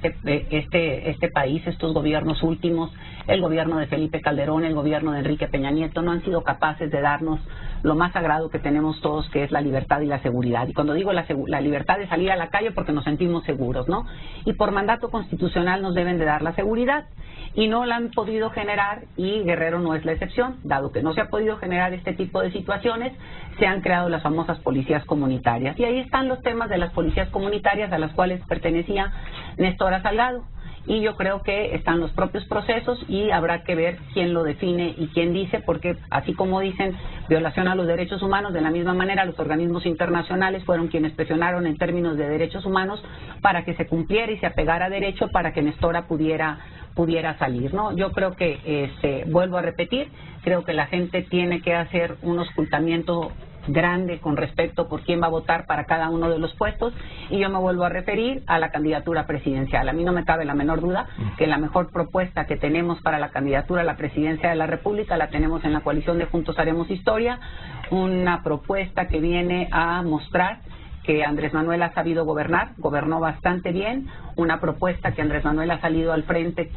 este país, estos gobiernos últimos, el gobierno de Felipe Calderón, el gobierno de Enrique Peña Nieto, no han sido capaces de darnos lo más sagrado que tenemos todos, que es la libertad y la seguridad. Y cuando digo la libertad de salir a la calle, porque nos sentimos seguros, ¿no? Y por mandato constitucional nos deben de dar la seguridad. Y no la han podido generar, y Guerrero no es la excepción. Dado que no se ha podido generar este tipo de situaciones, se han creado las famosas policías comunitarias. Y ahí están los temas de las policías comunitarias a las cuales pertenecía Nestora Salgado. Y yo creo que están los propios procesos y habrá que ver quién lo define y quién dice, porque así como dicen violación a los derechos humanos, de la misma manera los organismos internacionales fueron quienes presionaron en términos de derechos humanos para que se cumpliera y se apegara a derecho para que Nestora pudiera salir, ¿no? Yo creo que, vuelvo a repetir, creo que la gente tiene que hacer un ocultamiento grande con respecto por quién va a votar para cada uno de los puestos, y yo me vuelvo a referir a la candidatura presidencial. A mí no me cabe la menor duda que la mejor propuesta que tenemos para la candidatura a la presidencia de la República la tenemos en la coalición de Juntos Haremos Historia, una propuesta que viene a mostrar que Andrés Manuel ha sabido gobernar, gobernó bastante bien, una propuesta que Andrés Manuel ha salido al frente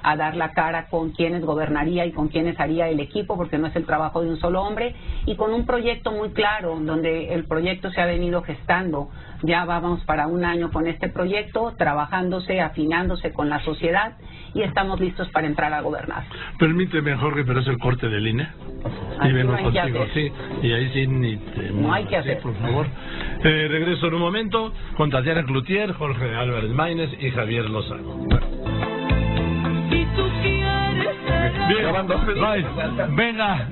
a dar la cara con quienes gobernaría y con quienes haría el equipo, porque no es el trabajo de un solo hombre, y con un proyecto muy claro, donde el proyecto se ha venido gestando. Ya vamos para un año con este proyecto, trabajándose, afinándose con la sociedad, y estamos listos para entrar a gobernar. Permíteme, Jorge, pero es el corte del INE. Así Y vengo no hay contigo, que sí, y ahí sí no hay que hacer. Sí, por favor. Regreso en un momento con Tatiana Cloutier, Jorge Álvarez Maínez y Javier Lozano. Si tú quieres Bien, venga,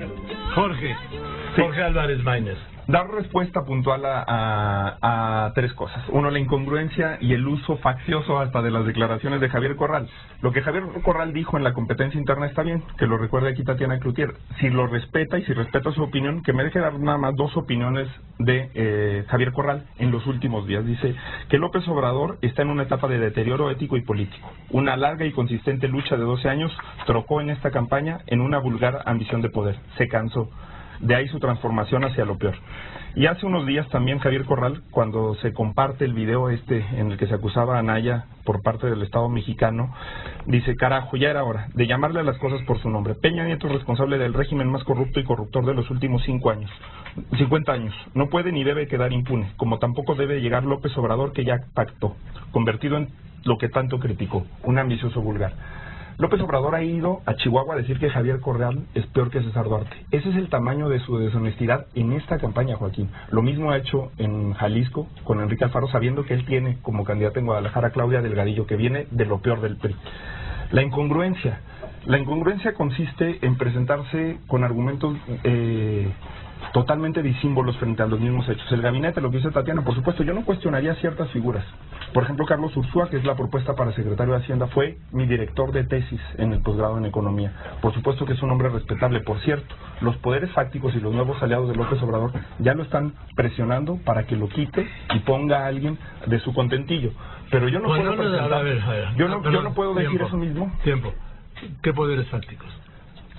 Jorge Álvarez Maínez. Dar respuesta puntual a tres cosas. Uno, la incongruencia y el uso faccioso hasta de las declaraciones de Javier Corral. Lo que Javier Corral dijo en la competencia interna está bien, que lo recuerde aquí Tatiana Cloutier. Si lo respeta y si respeta su opinión, que me deje dar nada más dos opiniones de Javier Corral en los últimos días. Dice que López Obrador está en una etapa de deterioro ético y político. Una larga y consistente lucha de 12 años trocó en esta campaña en una vulgar ambición de poder. Se cansó. De ahí su transformación hacia lo peor. Y hace unos días también Javier Corral, cuando se comparte el video en el que se acusaba a Anaya por parte del Estado mexicano, dice, carajo, ya era hora de llamarle a las cosas por su nombre. Peña Nieto es responsable del régimen más corrupto y corruptor de los últimos 50 años. No puede ni debe quedar impune, como tampoco debe llegar López Obrador, que ya pactó, convertido en lo que tanto criticó, un ambicioso vulgar. López Obrador ha ido a Chihuahua a decir que Javier Corral es peor que César Duarte. Ese es el tamaño de su deshonestidad en esta campaña, Joaquín. Lo mismo ha hecho en Jalisco con Enrique Alfaro, sabiendo que él tiene como candidata en Guadalajara a Claudia Delgadillo, que viene de lo peor del PRI. La incongruencia consiste en presentarse con argumentos totalmente disímbolos frente a los mismos hechos. El gabinete, lo que dice Tatiana, por supuesto, yo no cuestionaría ciertas figuras. Por ejemplo, Carlos Ursúa, que es la propuesta para secretario de Hacienda, fue mi director de tesis en el posgrado en Economía. Por supuesto que es un hombre respetable. Por cierto, los poderes fácticos y los nuevos aliados de López Obrador ya lo están presionando para que lo quite y ponga a alguien de su contentillo. Pero yo no puedo presentar, yo no puedo decir eso mismo. ¿Qué poderes fácticos?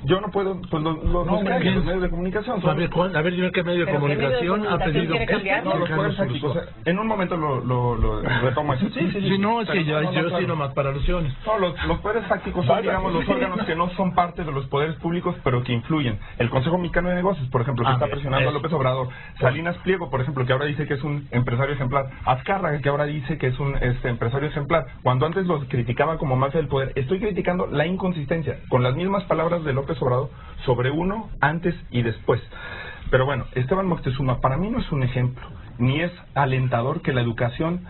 Yo no puedo, pues los medios de comunicación. A ver, dime qué medio de comunicación ha pedido que no, los poderes fácticos. En un momento lo retomo eso. Sí, no, es que yo sí nomás para alusiones. No, los poderes fácticos son, digamos, los órganos que no son parte de los poderes públicos, pero que influyen. El Consejo Mexicano de Negocios, por ejemplo, que está presionando a López Obrador. Salinas Pliego, por ejemplo, que ahora dice que es un empresario ejemplar. Azcárraga, que ahora dice que es un empresario ejemplar. Cuando antes los criticaba como mafia del poder, estoy criticando la inconsistencia, con las mismas palabras de López Obrador sobre uno antes y después. Pero bueno, Esteban Moctezuma para mí no es un ejemplo, ni es alentador que la educación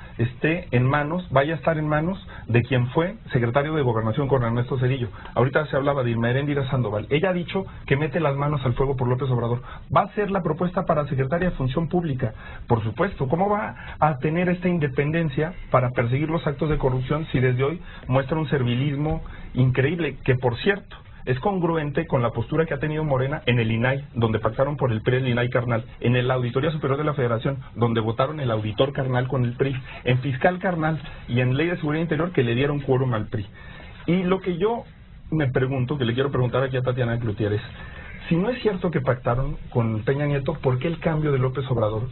vaya a estar en manos de quien fue secretario de Gobernación con Ernesto Zedillo. Ahorita se hablaba de Irma Heréndira Sandoval. Ella ha dicho que mete las manos al fuego por López Obrador. Va a ser la propuesta para secretaria de Función Pública. Por supuesto, ¿cómo va a tener esta independencia para perseguir los actos de corrupción si desde hoy muestra un servilismo increíble? Que, por cierto, es congruente con la postura que ha tenido Morena en el INAI, donde pactaron por el PRI el INAI carnal, en la Auditoría Superior de la Federación, donde votaron el auditor carnal con el PRI, en fiscal carnal y en Ley de Seguridad Interior, que le dieron quórum al PRI. Y lo que yo me pregunto, que le quiero preguntar aquí a Tatiana Cloutier, es, si no es cierto que pactaron con Peña Nieto, ¿por qué el cambio de López Obrador?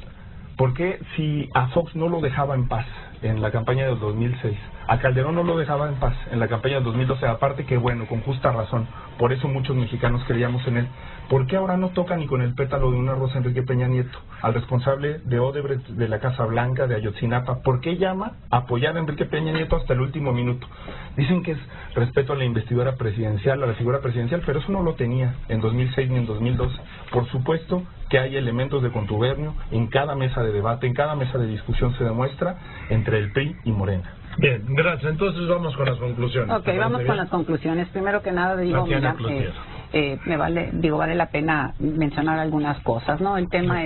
¿Por qué si a Fox no lo dejaba en paz en la campaña del 2006, a Calderón no lo dejaba en paz en la campaña del 2012, aparte que bueno, con justa razón, por eso muchos mexicanos creíamos en él, ¿por qué ahora no toca ni con el pétalo de una rosa Enrique Peña Nieto, al responsable de Odebrecht, de la Casa Blanca, de Ayotzinapa? ¿Por qué llama a apoyar a Enrique Peña Nieto hasta el último minuto? Dicen que es respeto a la investidura presidencial, a la figura presidencial, pero eso no lo tenía en 2006 ni en 2012. Por supuesto que hay elementos de contubernio en cada mesa de debate, en cada mesa de discusión se demuestra entre el PRI y Morena. Bien, gracias. Entonces vamos con las conclusiones. Ok, vamos con las conclusiones. Primero que nada, digo, vale la pena mencionar algunas cosas, ¿no? El tema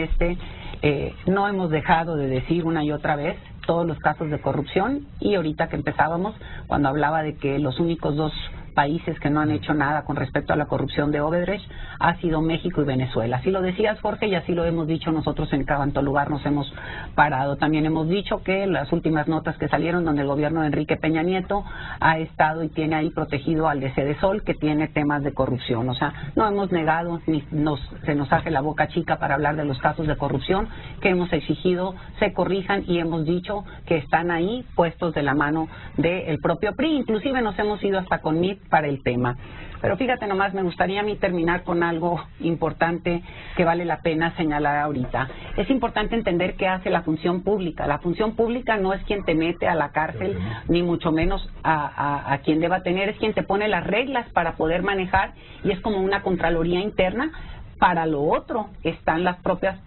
no hemos dejado de decir una y otra vez todos los casos de corrupción, y ahorita que empezábamos, cuando hablaba de que los únicos dos países que no han hecho nada con respecto a la corrupción de Odebrecht ha sido México y Venezuela. Así lo decías, Jorge, y así lo hemos dicho nosotros en cuanto lugar nos hemos parado. También hemos dicho que las últimas notas que salieron donde el gobierno de Enrique Peña Nieto ha estado y tiene ahí protegido al de Cedesol, que tiene temas de corrupción. O sea, no hemos negado ni se nos hace la boca chica para hablar de los casos de corrupción que hemos exigido se corrijan, y hemos dicho que están ahí puestos de la mano del propio PRI. Inclusive nos hemos ido hasta con MIT para el tema. Pero fíjate nomás, me gustaría a mí terminar con algo importante que vale la pena señalar ahorita. Es importante entender qué hace la función pública. La función pública no es quien te mete a la cárcel, ni mucho menos a quien deba tener, es quien te pone las reglas para poder manejar, y es como una contraloría interna. Para lo otro están las propias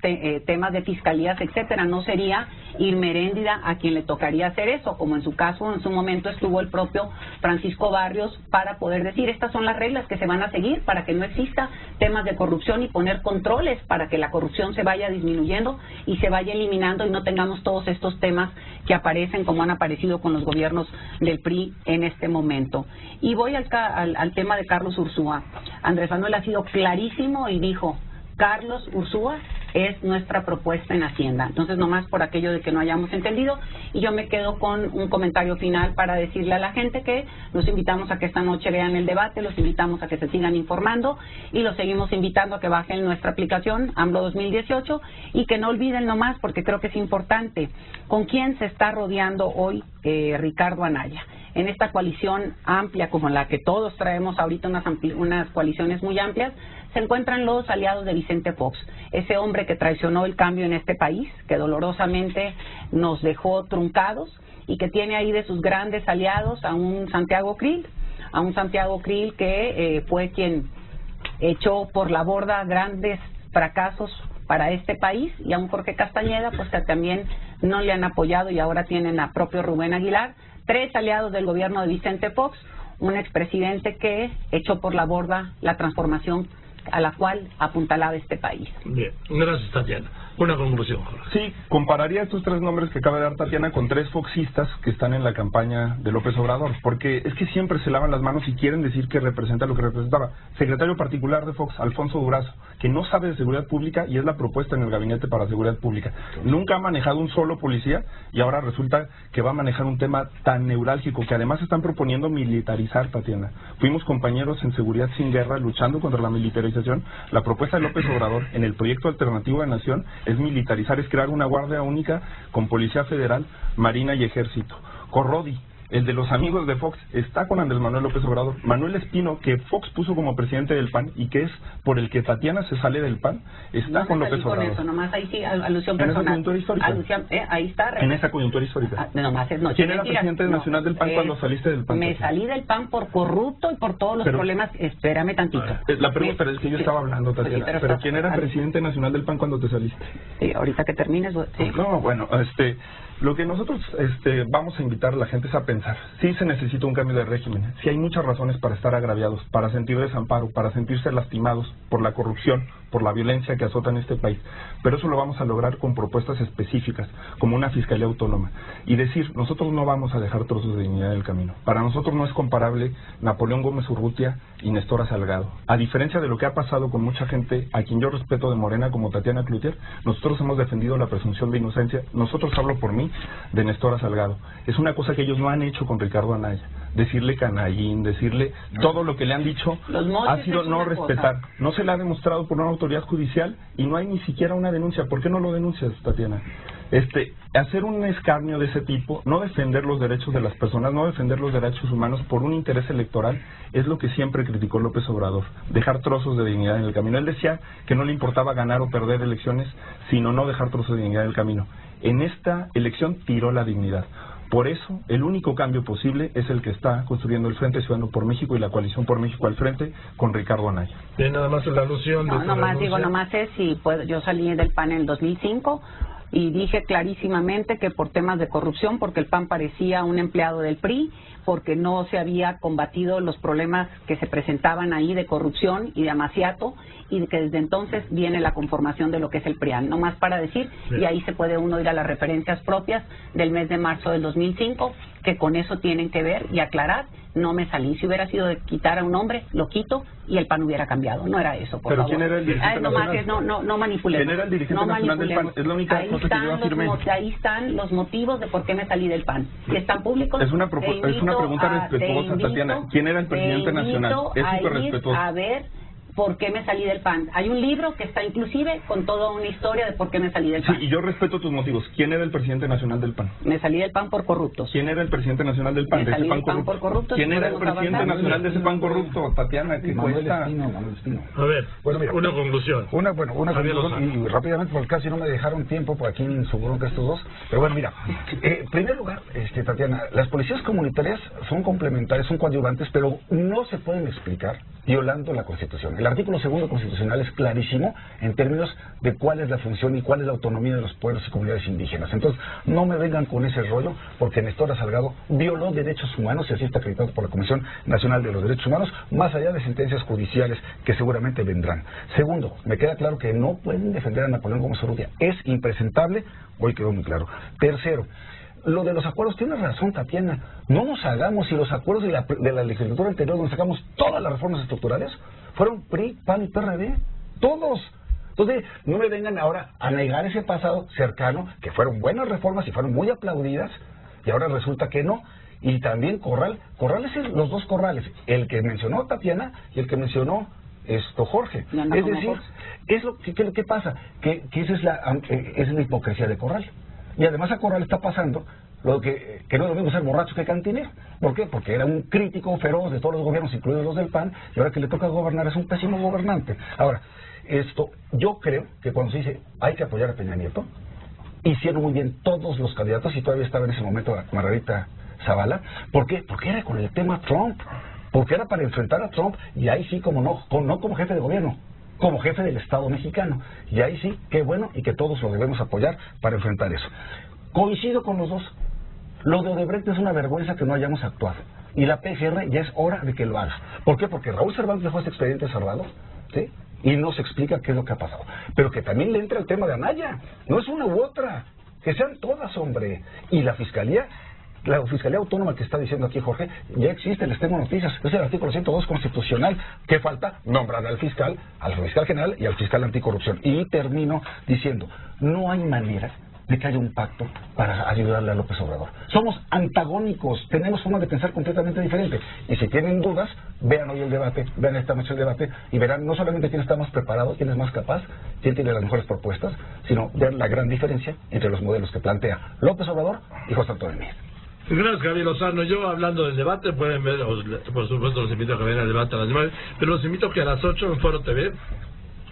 temas de fiscalías, etcétera. No sería Irma Heréndira a quien le tocaría hacer eso, como en su caso, en su momento estuvo el propio Francisco Barrios para poder decir estas son las reglas que se van a seguir para que no exista temas de corrupción y poner controles para que la corrupción se vaya disminuyendo y se vaya eliminando y no tengamos todos estos temas que aparecen como han aparecido con los gobiernos del PRI en este momento. Y voy al tema de Carlos Ursúa. Andrés Manuel ha sido clarísimo y dijo: Carlos Ursúa es nuestra propuesta en Hacienda. Entonces, nomás por aquello de que no hayamos entendido, y yo me quedo con un comentario final para decirle a la gente que los invitamos a que esta noche vean el debate, los invitamos a que se sigan informando, y los seguimos invitando a que bajen nuestra aplicación AMLO 2018, y que no olviden nomás, porque creo que es importante, con quién se está rodeando hoy Ricardo Anaya. En esta coalición amplia como la que todos traemos ahorita, unas coaliciones muy amplias, se encuentran los aliados de Vicente Fox, ese hombre que traicionó el cambio en este país, que dolorosamente nos dejó truncados, y que tiene ahí de sus grandes aliados a un Santiago Krill, que fue quien echó por la borda grandes fracasos para este país, y a un Jorge Castañeda, pues que también no le han apoyado, y ahora tienen a propio Rubén Aguilar. 3 aliados del gobierno de Vicente Fox, un expresidente que echó por la borda la transformación a la cual apuntalaba este país. Bien, gracias, Tatiana. Una conclusión, Jorge. Sí, compararía estos 3 nombres que acaba de dar Tatiana con 3 foxistas que están en la campaña de López Obrador, porque es que siempre se lavan las manos y quieren decir que representa lo que representaba. Secretario particular de Fox, Alfonso Durazo, que no sabe de seguridad pública y es la propuesta en el Gabinete para Seguridad Pública. Nunca ha manejado un solo policía y ahora resulta que va a manejar un tema tan neurálgico que además están proponiendo militarizar, Tatiana. Fuimos compañeros en Seguridad Sin Guerra luchando contra la militarización. La propuesta de López Obrador en el proyecto alternativo de Nación es militarizar, es crear una guardia única con Policía Federal, Marina y Ejército. Corrodi, el de los amigos de Fox, está con Andrés Manuel López Obrador. Manuel Espino, que Fox puso como presidente del PAN y que es por el que Tatiana se sale del PAN, está no con López Obrador. Eso, nomás ahí sí, alusión en personal. esa coyuntura histórica. Ahí está. En esa coyuntura histórica. Nomás es noche. ¿Quién era presidente nacional del PAN cuando saliste del PAN? Me salí del PAN por corrupto y por todos los problemas. Espérame tantito. La pregunta es que yo estaba hablando, Tatiana. Sí, pero ¿quién era presidente nacional del PAN cuando te saliste? Sí, ahorita que termines. Sí. No, bueno, lo que nosotros vamos a invitar a la gente es a pensar. Sí se necesita un cambio de régimen. Sí hay muchas razones para estar agraviados, para sentir desamparo, para sentirse lastimados por la corrupción, por la violencia que azota en este país. Pero eso lo vamos a lograr con propuestas específicas, como una fiscalía autónoma. Y decir, nosotros no vamos a dejar trozos de dignidad en el camino. Para nosotros no es comparable Napoleón Gómez Urrutia y Nestora Salgado. A diferencia de lo que ha pasado con mucha gente a quien yo respeto de Morena, como Tatiana Cloutier, nosotros hemos defendido la presunción de inocencia. Nosotros, hablo por mí, de Nestora Salgado. Es una cosa que ellos no han hecho con Ricardo Anaya. Decirle canallín, decirle todo lo que le han dicho ha sido no respetar. No se le ha demostrado por una autoridad judicial y no hay ni siquiera una denuncia. ¿Por qué no lo denuncias, Tatiana? Hacer un escarnio de ese tipo, no defender los derechos de las personas, no defender los derechos humanos por un interés electoral, es lo que siempre criticó López Obrador, dejar trozos de dignidad en el camino. Él decía que no le importaba ganar o perder elecciones, sino no dejar trozos de dignidad en el camino. En esta elección tiró la dignidad. Por eso, el único cambio posible es el que está construyendo el Frente Ciudadano por México y la Coalición por México al frente con Ricardo Anaya. Bien, nada más la alusión de nomás es si puedo. Yo salí del PAN en el 2005 y dije clarísimamente que por temas de corrupción, porque el PAN parecía un empleado del PRI, porque no se había combatido los problemas que se presentaban ahí de corrupción y de amaciato, y que desde entonces viene la conformación de lo que es el PRIAN. No más para decir, sí. Y ahí se puede uno ir a las referencias propias del mes de marzo del 2005, que con eso tienen que ver y aclarar. No me salí. Si hubiera sido de quitar a un hombre, lo quito y el PAN hubiera cambiado. No era eso, por Pero favor. ¿quién era el dirigente nacional? No manipulemos. ¿Quién era el dirigente nacional del PAN? Es la única cosa que yo afirmé. Ahí están los motivos de por qué me salí del PAN. Si están públicos, es una pregunta respetuosa, Tatiana. ¿Quién era el presidente nacional? Es súper respetuoso. A ver por qué me salí del PAN. Hay un libro que está inclusive con toda una historia de por qué me salí del PAN. Sí, y yo respeto tus motivos. ¿Quién era el presidente nacional del PAN? Me salí del PAN por corruptos. ¿Quién era el presidente nacional del PAN? Me salí del PAN por corruptos. ¿Quién era el presidente nacional de ese PAN corrupto, Tatiana? ¿Qué cuesta? Manuel Espino. A ver, bueno, mira, una conclusión. Una conclusión, y rápidamente, porque casi no me dejaron tiempo por aquí en su bronca estos dos. Pero bueno, mira, en primer lugar, Tatiana, las policías comunitarias son complementarias, son coadyuvantes, pero no se pueden explicar violando la Constitución. El artículo 2 constitucional es clarísimo en términos de cuál es la función y cuál es la autonomía de los pueblos y comunidades indígenas. Entonces, no me vengan con ese rollo, porque Nestora Salgado violó derechos humanos, y así está acreditado por la Comisión Nacional de los Derechos Humanos, más allá de sentencias judiciales que seguramente vendrán. Segundo, me queda claro que no pueden defender a Napoleón Gómez Urrutia. Es impresentable, hoy quedó muy claro. Tercero, lo de los acuerdos, tienes razón, Tatiana, no nos hagamos, si los acuerdos de la legislatura anterior donde sacamos todas las reformas estructurales fueron PRI, PAN y PRD, todos. Entonces, no me vengan ahora a negar ese pasado cercano, que fueron buenas reformas y fueron muy aplaudidas, y ahora resulta que no. Y también Corral es los dos Corrales, el que mencionó Tatiana y el que mencionó Jorge. Es decir, es lo que pasa, que esa es la hipocresía de Corral. Y además a Corral está pasando lo que no es lo mismo ser borracho que cantinero. ¿Por qué? Porque era un crítico feroz de todos los gobiernos, incluidos los del PAN, y ahora que le toca gobernar es un pésimo gobernante. Ahora, yo creo que cuando se dice hay que apoyar a Peña Nieto, hicieron muy bien todos los candidatos, y todavía estaba en ese momento Margarita Zavala. ¿Por qué? Porque era con el tema Trump, porque era para enfrentar a Trump, y ahí sí, no como jefe de gobierno, como jefe del Estado mexicano. Y ahí sí, qué bueno, y que todos lo debemos apoyar para enfrentar eso. Coincido con los dos. Lo de Odebrecht es una vergüenza que no hayamos actuado. Y la PGR ya es hora de que lo haga. ¿Por qué? Porque Raúl Cervantes dejó este expediente cerrado, ¿sí? y no se explica qué es lo que ha pasado. Pero que también le entra el tema de Anaya, no es una u otra, que sean todas, hombre. Y la Fiscalía Autónoma que está diciendo aquí Jorge, ya existe, les tengo noticias, es el artículo 102 constitucional. ¿Qué falta? Nombrar al fiscal general y al fiscal anticorrupción. Y termino diciendo, no hay manera de que haya un pacto para ayudarle a López Obrador. Somos antagónicos, tenemos formas de pensar completamente diferentes. Y si tienen dudas, vean hoy el debate, vean esta noche el debate, y verán no solamente quién está más preparado, quién es más capaz, quién tiene las mejores propuestas, sino vean la gran diferencia entre los modelos que plantea López Obrador y José Antonio Meade. Gracias, Javier Lozano. Yo, hablando del debate, pueden ver, por supuesto los invito a que vean el debate a las 9, pero los invito a que a las 8 en Foro TV,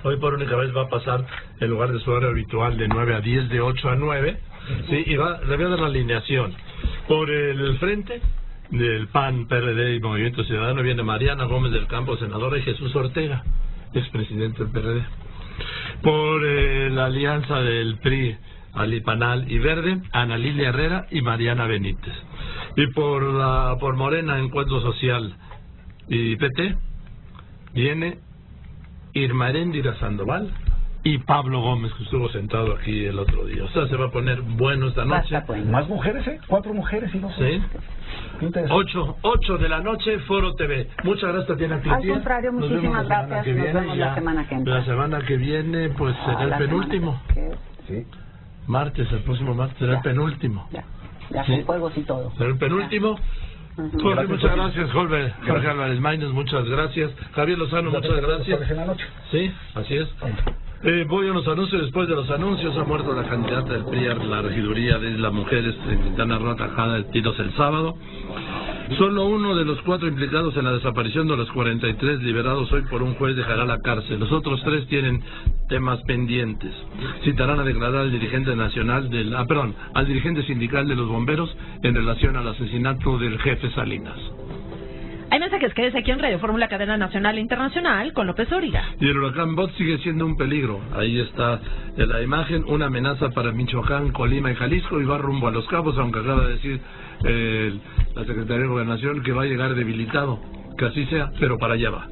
hoy por única vez va a pasar, en lugar de su horario habitual de 9 a 10, de 8 a 9, ¿sí? Y le voy a dar la alineación. Por el frente del PAN, PRD y Movimiento Ciudadano viene Mariana Gómez del Campo, senadora, y Jesús Ortega, expresidente del PRD. Por la alianza del PRI, Alipanal y Verde, Ana Lilia Herrera y Mariana Benítez. Y por Morena, Encuentro Social y PT, viene Irma Heréndira Sandoval y Pablo Gómez, que estuvo sentado aquí el otro día. O sea, se va a poner bueno esta noche. Más mujeres, 4 mujeres y 2 hombres. Sí. 8 de la noche, Foro TV. Muchas gracias, Tatiana Cloutier. Al contrario, muchísimas gracias. Nos vemos la semana que entra. La semana que viene, pues será el penúltimo. Sí. Martes, el próximo martes será el penúltimo. Ya con juegos y todo. Será el penúltimo. Jorge, muchas gracias. Jorge Álvarez Maínez, muchas gracias. Javier Lozano, muchas gracias. Sí, así es. Voy a los anuncios. Después de los anuncios, ha muerto la candidata del PRI a la regiduría de las mujeres en Quintana Roo, atajada de tiros el sábado. Solo uno de los 4 implicados en la desaparición de los 43 liberados hoy por un juez dejará la cárcel. Los otros 3 tienen temas pendientes. Citarán a declarar al dirigente nacional al dirigente sindical de los bomberos en relación al asesinato del jefe Salinas. Hay mensajes, quédese aquí en Radio Fórmula, cadena nacional e internacional, con López Dóriga. Y el huracán Bot sigue siendo un peligro. Ahí está la imagen, una amenaza para Michoacán, Colima y Jalisco, y va rumbo a Los Cabos, aunque acaba de decir la Secretaría de Gobernación que va a llegar debilitado. Que así sea, pero para allá va.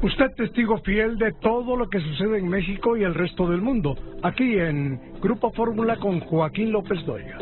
Usted testigo fiel de todo lo que sucede en México y el resto del mundo. Aquí en Grupo Fórmula con Joaquín López Dóriga.